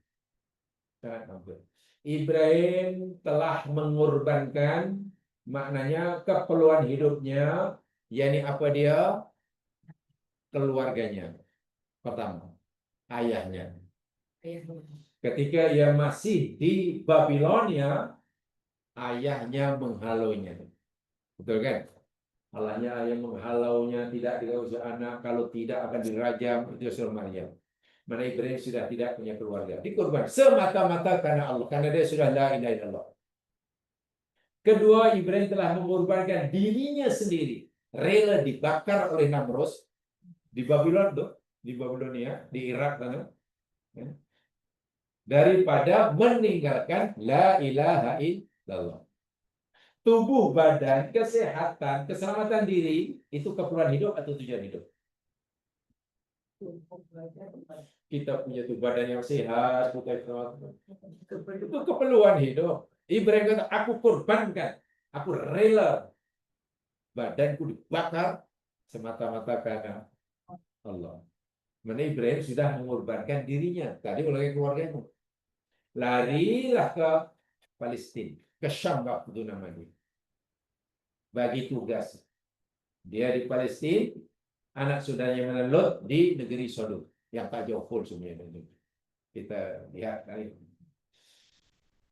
Sangat hampir. Ibrahim telah mengorbankan maknanya keperluan hidupnya, yakni apa dia? Keluarganya. Pertama, ayahnya. Ketika ia masih di Babilonia, ayahnya menghalaunya. Betul kan? Allahnya yang menghalaunya, tidak dikasih anak, kalau tidak akan dirajam. Itu surah Maryam. Mana Ibrahim sudah tidak punya keluarga. Dikorban semata-mata karena Allah. Karena dia sudah la ilaha illallah. Kedua, Ibrahim telah mengorbankan dirinya sendiri. Rela dibakar oleh Namrus di Babylon tuh, di Babilonia, di Irak sana, ya, daripada meninggalkan la ilaha illallah. Tubuh, badan, kesehatan, keselamatan diri itu keperluan hidup atau tujuan hidup? Kita punya tubuh badan yang sehat, itu keperluan hidup. Ibrahim kata, aku korbankan, aku rela badanku dibakar semata-mata karena Allah. Mana Ibrahim sudah mengorbankan dirinya. Tadi oleh keluarganya. Larilah ke Palestina, ke Syam waktu itu namanya. Bagi tugas. Dia di Palestina, anak saudaranya mana Lot di negeri Sodom. Yang tak jauh pun sebenarnya. Kita lihat kali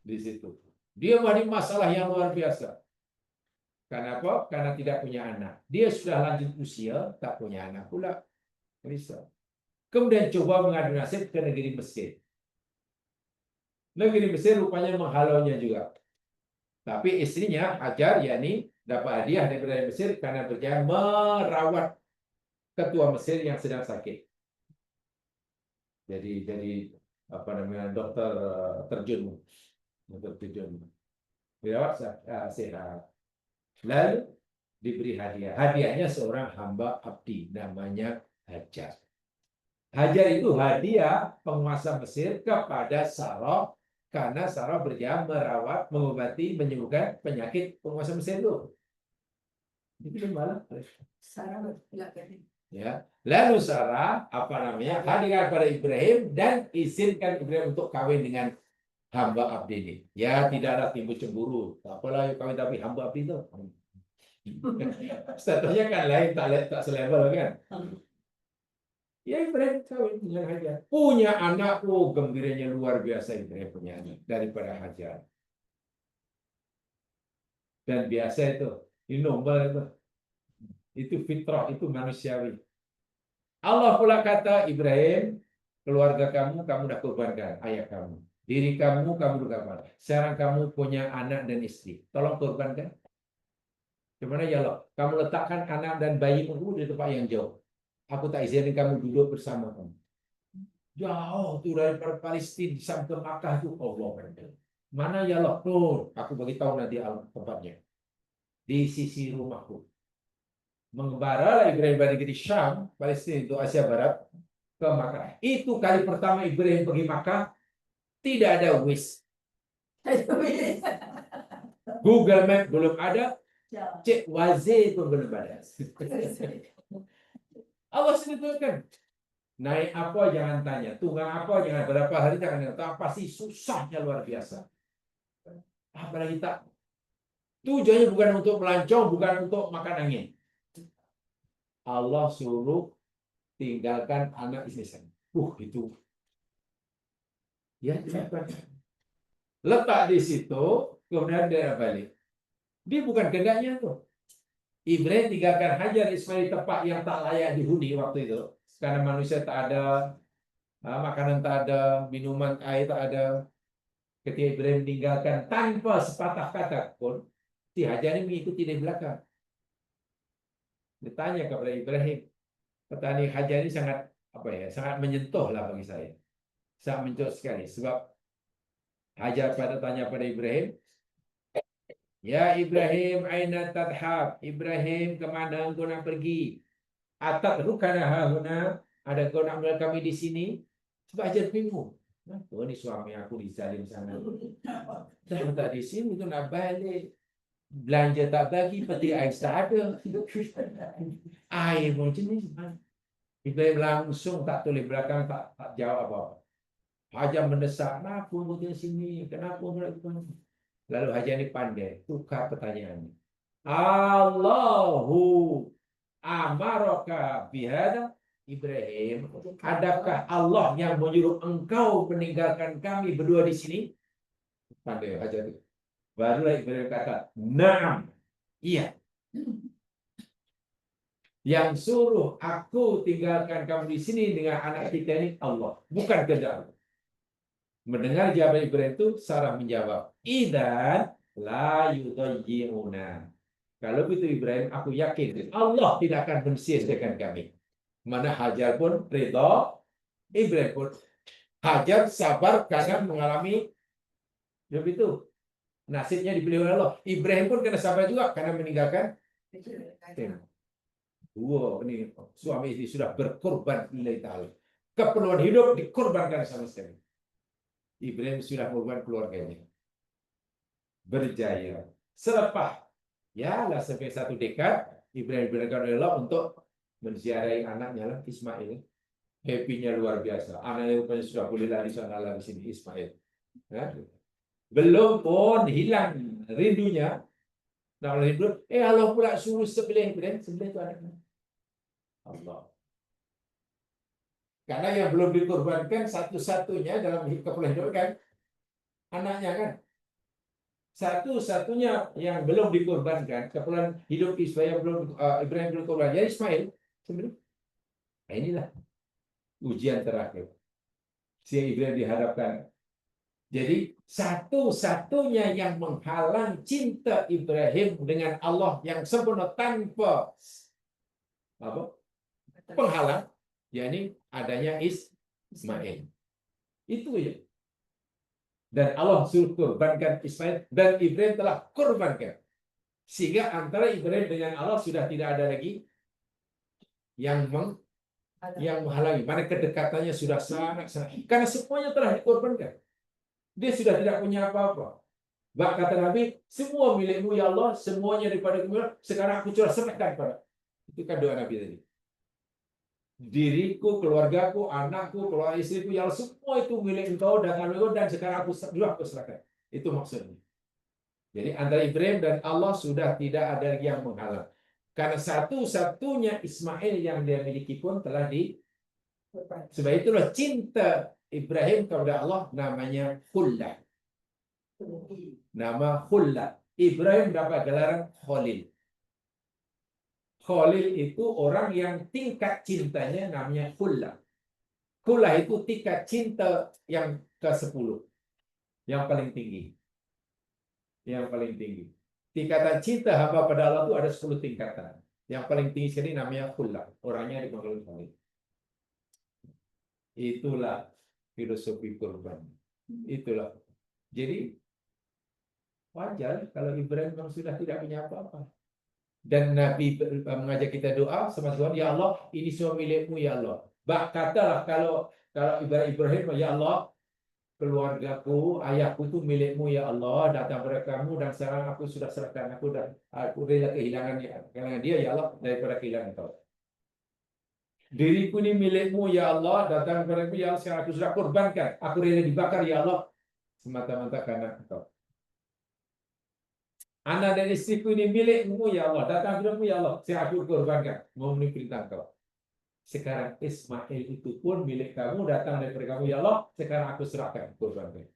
di situ. Dia menghadapi masalah yang luar biasa. Kenapa? Karena tidak punya anak. Dia sudah lanjut usia, tak punya anak pula. Risau. Kemudian coba mengadu nasib ke negeri Mesir. Negeri Mesir rupanya menghalaunya juga. Tapi istrinya Hajar, yakni dapat hadiah dari Mesir karena berjaya merawat ketua Mesir yang sedang sakit. Jadi apa namanya dokter terjun, dirawat sehat. Lalu diberi hadiah. Hadiahnya seorang hamba abdi namanya Hajar. Hajar itu hadiah penguasa Mesir kepada Sarah karena Sarah berjaya merawat, mengobati, menyembuhkan penyakit penguasa Mesir itu. Itu malah Sarah berpilih. ya. Lalu Sarah hadiah kepada Ibrahim dan izinkan Ibrahim untuk kawin dengan hamba abdi ini. Ya, tidaklah timbul cemburu. Apalah kawin tapi hamba abdi itu. Statusnya kan lain, tak selevel kan. Ya Ibrahim kawin dengan Hajar. Punya anak, gembiranya luar biasa Ibrahim punya anak daripada Hajar. Dan biasa itu, ini normal itu. Itu fitrah, itu manusiawi. Allah pula kata Ibrahim, keluarga kamu dah korbankan, ayah kamu. Diri kamu korbankan. Sekarang kamu punya anak dan istri. Tolong korbankan. Gimana ya Allah? Kamu letakkan anak dan bayimu di tempat yang jauh. Aku tak izinin kamu duduk bersama kamu. Jauh tuh daripada Palestina sampai ke Makkah itu Allah. Mana ya Allah? Tuh, aku beritahu nanti tempatnya. Di sisi rumahku. Mengembara Ibrahim dari Syam, Palestina itu Asia Barat, ke Makkah. Itu kali pertama Ibrahim pergi Makkah, tidak ada Waze. Google Map belum ada, cek Waze itu belum ada. Allah sebutkan, naik apa jangan tanya, tunggang apa jangan berapa hari jangan tahu, pasti susahnya luar biasa. Apalagi tak tujuannya bukan untuk melancong, bukan untuk makan angin. Allah suruh tinggalkan anak istri saya. Itu. Ya, letak di situ, kemudian dia balik. Dia bukan kehendaknya tuh. Ibrahim tinggalkan Hajar Ismail tempat yang tak layak dihuni waktu itu. Karena manusia tak ada, makanan tak ada, minuman air tak ada. Ketika Ibrahim meninggalkan tanpa sepatah kata pun, si Hajar ini mengikuti di belakang. Ditanya kepada Ibrahim, petani Hajar ini sangat sangat menyentuh lah bagi saya. Sangat menyentuh sekali. Sebab Hajar pada tanya pada Ibrahim, ya Ibrahim, aina tadhab? Ibrahim, kemana engkau nak pergi? Atat rukana hahuna, ada kau nak melihat kami di sini? Sebab Hajar bingung. Ini suami aku dizalim sana. Dah tak di sini, itu nak balik. Belanja tak bagi, peti air tak ada. Air macam ni. Ibrahim langsung tak tulis belakang, tak jawab apa-apa. Hajar mendesak, kenapa berada di sini? Kenapa berada di sini? Lalu Hajar ini pandai, tukar pertanyaannya. Allahu amaraka bihada Ibrahim, adakah Allah yang menyuruh engkau meninggalkan kami berdua di sini? Pandai Hajar itu. Barulah Ibrahim kata, "Na'am." Iya. Yang suruh aku tinggalkan kamu di sini dengan anak kita ini Allah, bukan kehendak. Mendengar jawaban Ibrahim itu, Sarah menjawab, "Idzan la yudayyi'una." Kalau begitu Ibrahim, aku yakin Allah tidak akan mensia-siakan kami. Mana Hajar pun ridha, Ibrahim pun. Hajar sabar karena mengalami begitu. Nasibnya dipilih oleh Allah. Ibrahim pun kena sabar juga karena meninggalkan tim. Wow, ini suami istri sudah berkorban lillahi ta'ala. Keperluan hidup dikorbankan sama sekali. Ibrahim sudah mengorbankan keluarganya. Berjaya. Selepas ya lah sampai 1 dekad, Ibrahim diberikan oleh Allah untuk menziarahi anaknya lah, Ismail. Happy-nya luar biasa. Anaknya rupanya sudah boleh lari sana lari sini, Ismail. Ya. Belum pun hilang rindunya. Nah, oleh rindu, Allah pula suruh sembelih Ibrahim, sembelih itu anaknya. Allah. Karena yang belum dikorbankan satu-satunya dalam keperluan hidup kan anaknya kan. Satu-satunya yang belum dikorbankan keperluan hidup Ismail belum Ibrahim belum korban. Jadi Ismail sembelih. Nah, inilah ujian terakhir. Si Ibrahim dihadapkan. Jadi satu-satunya yang menghalang cinta Ibrahim dengan Allah yang sempurna tanpa apa? Penghalang, yakni adanya Ismail. Itu ya. Dan Allah suruh korbankan Ismail dan Ibrahim telah korbankan. Sehingga antara Ibrahim dengan Allah sudah tidak ada lagi yang menghalangi. Mana kedekatannya sudah sangat. Karena semuanya telah dikorbankan. Dia sudah tidak punya apa-apa. Bak kata Nabi, semua milikmu ya Allah, semuanya daripada kamu, sekarang aku sudah serahkan pada. Itu kan doa Nabi tadi. Diriku, keluargaku, anakku, keluarga istriku, ya Allah, semua itu milik engkau dan sekarang aku serahkan. Itu maksudnya. Jadi antara Ibrahim dan Allah sudah tidak ada yang menghalang. Karena satu-satunya Ismail yang dia miliki pun telah di. Sebab itulah cinta Ibrahim kepada Allah namanya khullah. Nama khullah. Ibrahim dapat gelaran Khalil. Khalil itu orang yang tingkat cintanya namanya khullah. Khullah itu tingkat cinta yang ke-10. Yang paling tinggi. Yang paling tinggi. Tingkatan cinta hamba pada Allah itu ada 10 tingkatan. Yang paling tinggi sekali namanya khullah. Orangnya dipanggil Khalil. Itulah filosofi kurban. Itulah. Jadi wajar kalau Ibrahim memang sudah tidak punya apa-apa. Dan Nabi mengajak kita doa sama Tuhan, ya Allah, ini semua milikmu ya Allah. Katalah kalau Ibrahim, ya Allah, keluargaku, ayahku itu milikmu ya Allah, datang kepada kamu dan sekarang aku sudah serahkan, aku rela kehilangan dia ya Allah daripada kehilangan kau. Diriku ini milikmu ya Allah, datang kepadaku ya Allah, sekarang aku sudah korbankan, aku rela dibakar ya Allah, semata-mata karena engkau. Anak dan istriku ini milikmu ya Allah, datang kepadamu ya Allah, sekarang aku korbankan, memenuhi perintah engkau. Sekarang Ismail itu pun milik kamu, datang daripada kamu ya Allah, sekarang aku serahkan, korbankan.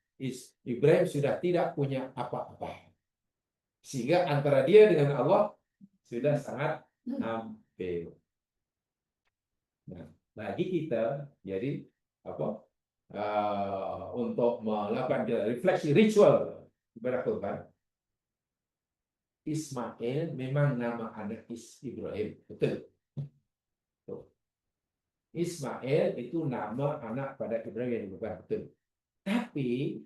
Ibrahim sudah tidak punya apa-apa. Sehingga antara dia dengan Allah sudah sangat hampir. Nah, bagi kita, jadi apa? Untuk melakukan refleksi ritual ibadah kurban, Ismail memang nama anak Ibrahim, betul. Ismail itu nama anak pada Ibrahim yang dikurban, betul. Tapi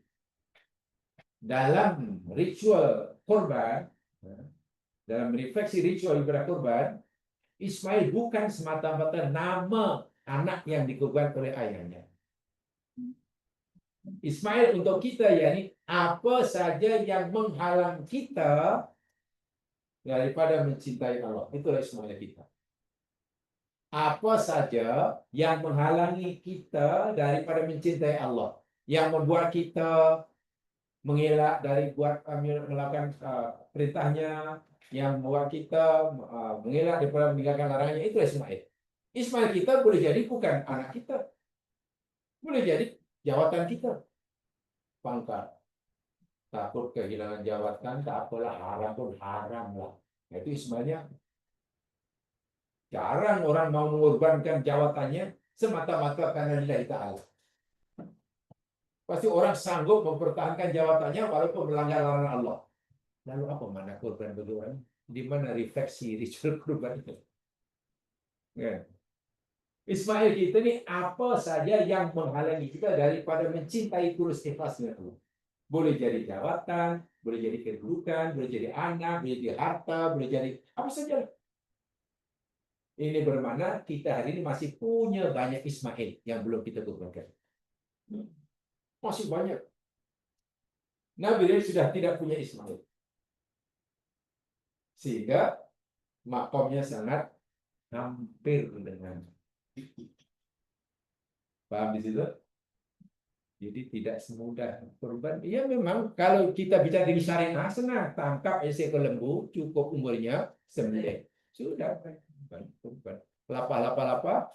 dalam ritual kurban, dalam refleksi ritual ibadah kurban, Ismail bukan semata-mata nama anak yang dikurban oleh ayahnya. Ismail untuk kita yakni apa saja yang menghalang kita daripada mencintai Allah. Itulah Ismail kita. Apa saja yang menghalangi kita daripada mencintai Allah, yang membuat kita mengelak dari melakukan perintahnya, yang membuat kita mengelak daripada meninggalkan larangannya, itu Ismail. Ismail kita boleh jadi bukan anak kita, boleh jadi jawatan kita, pangkat. Takut kehilangan jawatan, tak apalah, haram pun haram lah. Itu Ismailnya. Jarang orang mau mengorbankan jawatannya semata-mata karena lillahi ta'ala. Pasti orang sanggup mempertahankan jawatannya walaupun melanggar larangan Allah. Lalu apa mana korban bagi orang? Di mana refleksi ritual kurban itu? Ya. Ismail kita ni apa saja yang menghalangi kita daripada mencintai tulus ikhlasnya Allah. Boleh jadi jabatan, boleh jadi kedudukan, boleh jadi anak, boleh jadi harta, boleh jadi apa saja. Ini bermakna kita hari ini masih punya banyak Ismail yang belum kita korbankan. Masih banyak. Nabi Ibrahim sudah tidak punya Ismail. Sehingga makamnya sangat hampir dengan. Paham di situ? Jadi tidak semudah korban. Ya memang kalau kita bicara di syariah senang, tangkap seekor lembu, cukup umurnya sembelih. Sudah korban. Lapa.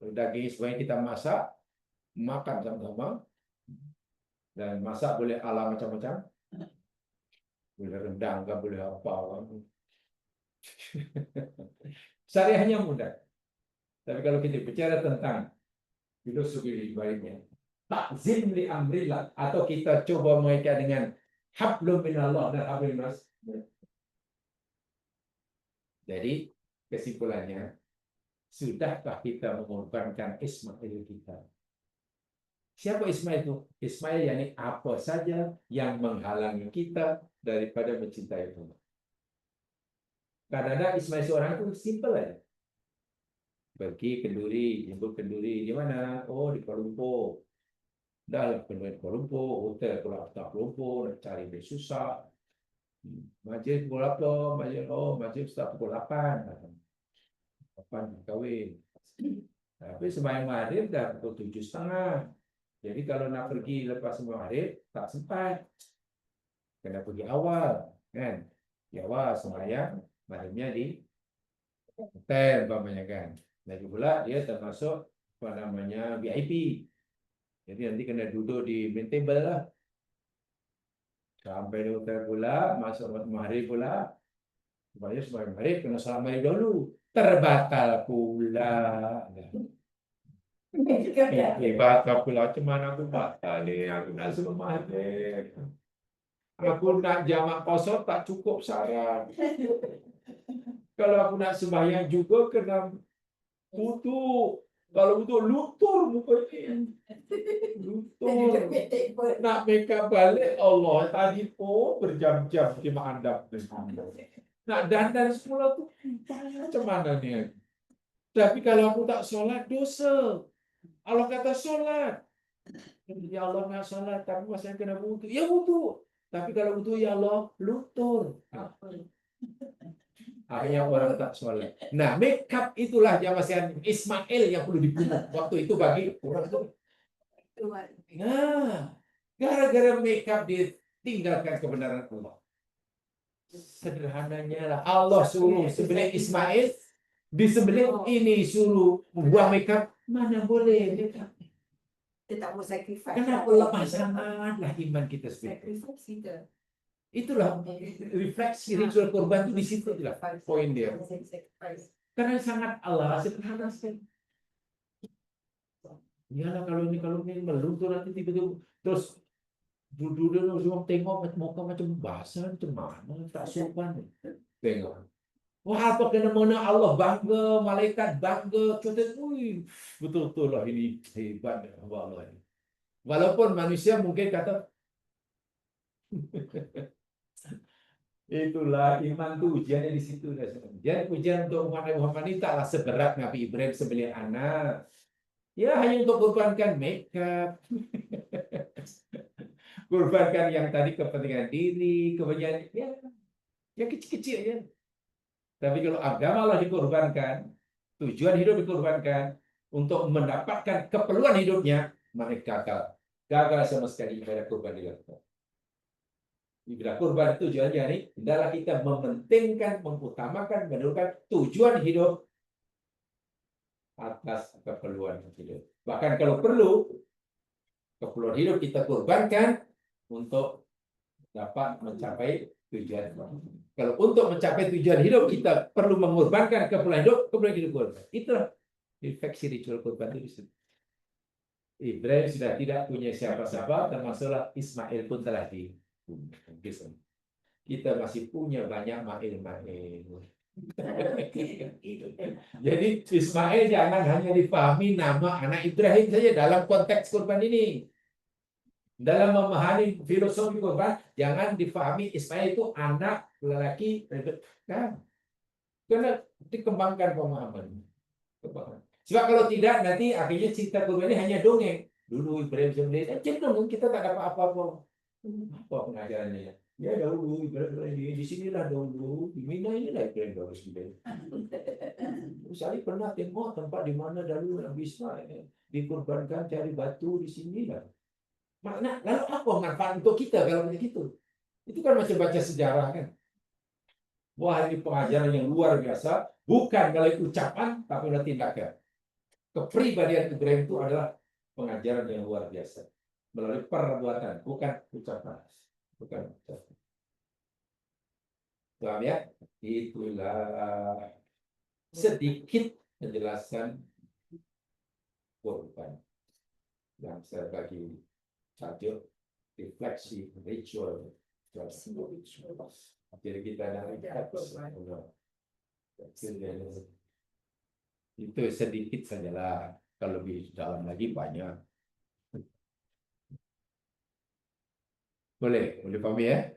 Daging semuanya kita masak, makan sama-sama. Dan masak boleh ala macam-macam. Boleh rendang, boleh apa. Syariahnya mudah. Tapi kalau kita bicara tentang filosofi baiknya, takzim li amrillah, atau kita coba mengaitkan dengan hablum minallah dan hablum minas. Jadi kesimpulannya, sudahkah kita mengorbankan Ismail kita? Siapa Ismail itu? Ismail yakni apa saja yang menghalangi kita daripada mencintai Allah. Kadang-kadang Ismail seorang itu simple aja. Pergi kenduri, jemput kenduri di mana? Oh, di Kuala Lumpur. Dah kenduri Kuala Lumpur, hotel Kuala Lumpur, nak cari dia susah. Majlis pukul apa? Majlis start pukul 8. 8 kahwin. Tapi sembahyang maghrib dah pukul 7.30. Jadi kalau nak pergi lepas sembahyang maghrib, tak sempat. Kena pergi awal, kan? Di awal sembahyang, maghribnya di hotel, umpamanya kan. Lagi pula dia termasuk apa namanya VIP. Jadi nanti kena duduk di main table lah. Sampai di hotel pula, masuk maghrib pula. Supaya sembahyang maghrib kena salam maghrib dulu. Terbatal pula. Batal pula. Macam mana aku batal ni? Aku nak sembahyang maghrib. Aku nak jamak kosor tak cukup syarat. Kalau aku nak sembahyang juga kena wudu. Kalau wudu lutur muka ini. Lutur. Nak make up balik Allah tadi pun berjam-jam di mandap. Nak dandan semula tu macam mana ni? Tapi kalau aku tak solat dosa. Allah kata solat. Ya Allah nak solat tapi masa kena wudu. Ya wudu. Tapi kalau wudu ya Allah lutur. Akhirnya orang tak solat. Nah, make up itulah yang masih Ismail yang perlu dibunuh waktu itu bagi orang itu. Nah, gara-gara make up dia tinggalkan kebenaran Allah. Sederhananya lah Allah suruh sembelih Ismail, disembelih ini suruh buang make up, mana boleh make up. Kita tak mau sacrifice. Kenapa lemah sangatlah iman kita sebenarnya. Sacrifice kita. Itulah refleksi ritual korban itu di situ lah poin dia. Karena sangat Allah sederhana sekali. Iyalah kalau ini meluntur nanti tiba-tiba terus duduk semua tengok muka macam basah macam mana tak sopan. Tengok. Wah apa kena mana Allah bangga, malaikat bangga, contoh, betul-betul lah ini hebat Allah ini. Walaupun manusia mungkin kata itulah iman tu ujiannya di situ. Jadi ujian untuk umat Nabi Muhammad ini taklah seberat Nabi Ibrahim sembelih anak. Ya hanya untuk korbankan makeup. Korbankan yang tadi kepentingan diri, kepentingan ya kecil-kecil aja. Tapi kalau agama Allah dikorbankan, tujuan hidup dikorbankan untuk mendapatkan keperluan hidupnya, mereka gagal sama sekali ibadah korban dilakukan. Ibadah kurban tujuannya ini adalah kita mementingkan, mengutamakan, menurunkan tujuan hidup atas keperluan hidup. Bahkan kalau perlu, keperluan hidup kita korbankan untuk dapat mencapai tujuan. Kalau untuk mencapai tujuan hidup kita perlu mengorbankan keperluan hidup korban. Itulah refleksi ritual korban itu. Ibrahim sudah tidak punya siapa-siapa, termasuklah Ismail pun telah di. Kita masih punya banyak mail-mail. Jadi Ismail jangan hanya dipahami nama anak Ibrahim saja dalam konteks kurban ini. Dalam memahami filosofi kurban, jangan dipahami Ismail itu anak lelaki, kan? Karena dikembangkan pemahaman. Sebab kalau tidak, nanti akhirnya cerita kurban ini hanya dongeng. Dulu Ibrahim sembelih, cenderung kita tak dapat apa-apa. Apa pengajarannya ya? Ya dahulu Ibrahim di sinilah dahulu di Mina inilah Ibrahim dahulu sembelih. Saya pernah tengok tempat di mana dahulu Nabi Ismail dikorbankan cari batu di sinilah. Makna lalu apa manfaat untuk kita kalau begitu? Itu kan macam baca sejarah kan. Wah, ini pengajaran yang luar biasa, bukan melalui ucapan tapi melalui tindakan. Kepribadian Ibrahim itu adalah pengajaran yang luar biasa melalui perbuatan, bukan ucapan. Bukan ucapan. Paham ya? Itulah sedikit penjelasan kurban yang saya bagi tajuk refleksi ritual. Jadi kita itu sedikit sajalah, kalau lebih dalam lagi banyak. Boleh paham ya?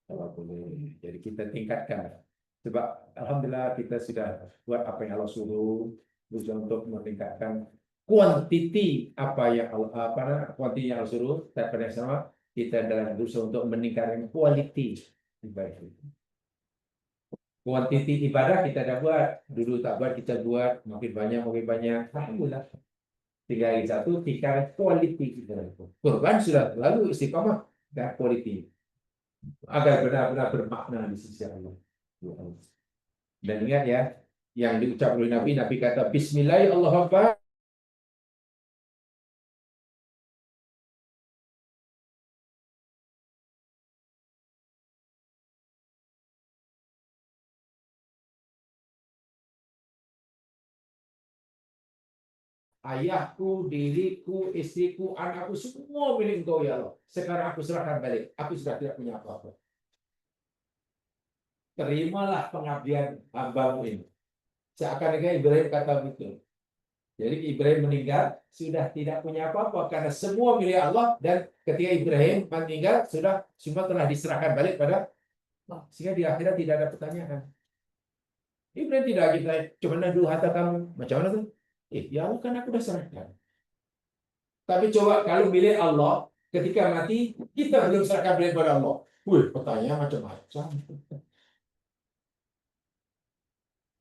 Kalau boleh, jadi kita tingkatkan. Sebab alhamdulillah kita sudah buat apa yang Allah suruh, untuk meningkatkan kuantiti apa yang kuantiti yang Allah suruh, tapi pada sama kita dalam berusaha untuk meningkatkan quality ibadah. Kuantiti ibadah kita dah buat, dulu tak buat, kita buat makin banyak. Alhamdulillah. 3 hari 1 tingkatkan quality kita. Kurban sudah lalu istiqamah dan quality agar benar-benar bermakna di sisi Allah. Dan ingat ya, yang diucap oleh Nabi kata Bismillahirrahmanirrahim. Ayahku, diriku, istriku, anakku, semua milik Engkau ya Allah. Sekarang aku serahkan balik. Aku sudah tidak punya apa-apa. Terimalah pengabdian hambamu ini. Seakan-akan Ibrahim kata begitu. Jadi Ibrahim meninggal sudah tidak punya apa-apa karena semua milik Allah, dan ketika Ibrahim meninggal sudah semua telah diserahkan balik pada Allah. Sehingga di akhirat tidak ada pertanyaan. Ibrahim tidak kita cuma dulu harta kamu macam mana tuh? Ya Allah, kan aku sudah serahkan. Tapi coba kalau milik Allah, ketika mati kita belum serahkan balik pada Allah. Pertanyaan macam-macam.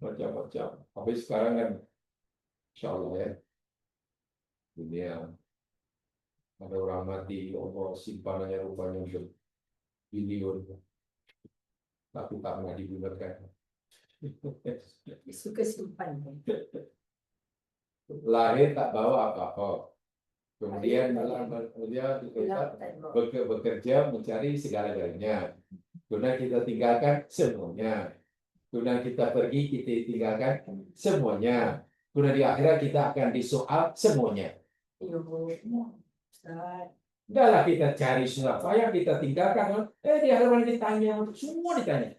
Macam-macam. Tapi sekarang kan, insya Allah ya, dunia ada orang mati, Allah simpanannya rupanya bilion, tapi tak pernah digunakan. Suka simpan. Lahir tak bawa apa-apa. Kemudian dia bekerja mencari segala-galanya. Kemudian kita tinggalkan semuanya. Kemudian kita pergi, kita tinggalkan semuanya. Kemudian di akhirat kita akan disoal semuanya. Udahlah kita cari Surabaya, kita tinggalkan. Di akhirat ditanya, semua ditanya.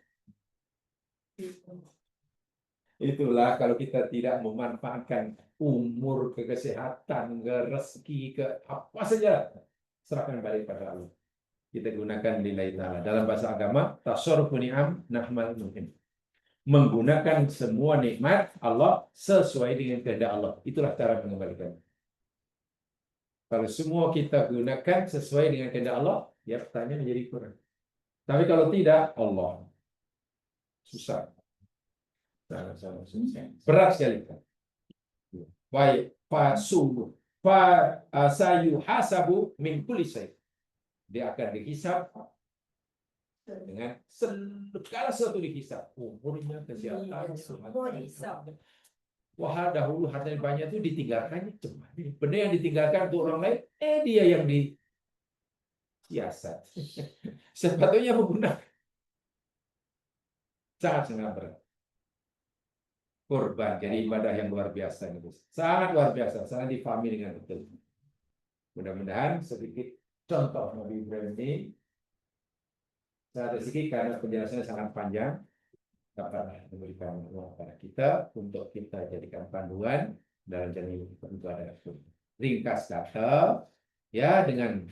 Itulah kalau kita tidak memanfaatkan umur, ke kesehatan, ke rezeki, ke apa saja, serahkan balik pada Allah. Kita gunakan lillahi ta'ala. Dalam bahasa agama, tasarrufu ni'am nahmal mungkin. Menggunakan semua nikmat Allah sesuai dengan kehendak Allah. Itulah cara mengembalikan. Kalau semua kita gunakan sesuai dengan kehendak Allah, ya pertanyaan menjadi kurang. Tapi kalau tidak, Allah susah. Berat sekali. Baik, fasubuh sayuhasabu min kulli syai. Dia akan dihisab dengan segala sesuatu dihisab. Umurnya, kesehatan, wah dahulu harta yang banyak itu ditinggalkannya cuma benda yang ditinggalkan untuk orang lain, dia yang disiasat. Sepatutnya menggunakan. Sangat berat. Kurban jadi ibadah yang luar biasa, sangat luar biasa, sangat difahami dengan betul. Mudah-mudahan sedikit contoh Nabi Ibrahim ini, saya sedikit karena penjelasannya sangat panjang. dapat memberikan ruang kepada kita untuk kita jadikan panduan dalam jalan hidup kita untuk ada ringkas kata, ya dengan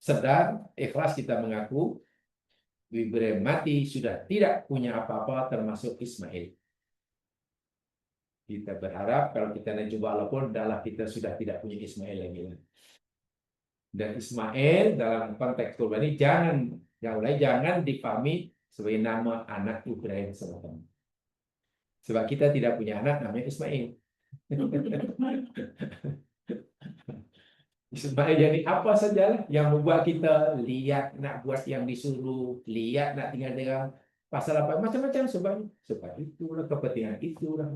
sedar, ikhlas kita mengaku Ibrahim mati sudah tidak punya apa-apa termasuk Ismail. Kita berharap kalau kita najub Allah pun adalah kita sudah tidak punya Ismail lagi. Dan Ismail dalam konteks kurban ini jangan dipahami sebagai nama anak Ibrahim semata. Sebab kita tidak punya anak namanya Ismail. Ismail jadi apa saja yang membuat kita lihat nak buat yang disuruh, lihat nak tinggal dengan pasal apa macam-macam sebab itulah kepentingan itulah.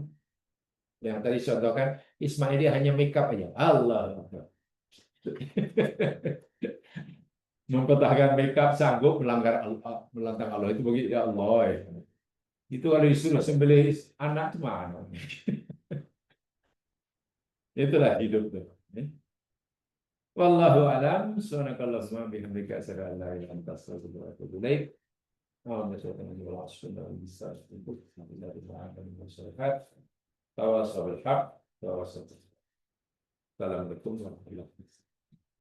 Yang tadi contohkan Ismail dia hanya make up aja. Allah. Mempertahankan make up sanggup melanggar Allah, melanggar Allah itu begitu ya Allah. Itu kalau disuruh sembelih anak mana? Itulah hidup tuh. Wallahu a'lam. Subhanakallahumma bihamdika asyhadu an la ilaha illa anta astaghfiruka wa atubu ilaik. Assalamualaikum warahmatullahi wabarakatuh.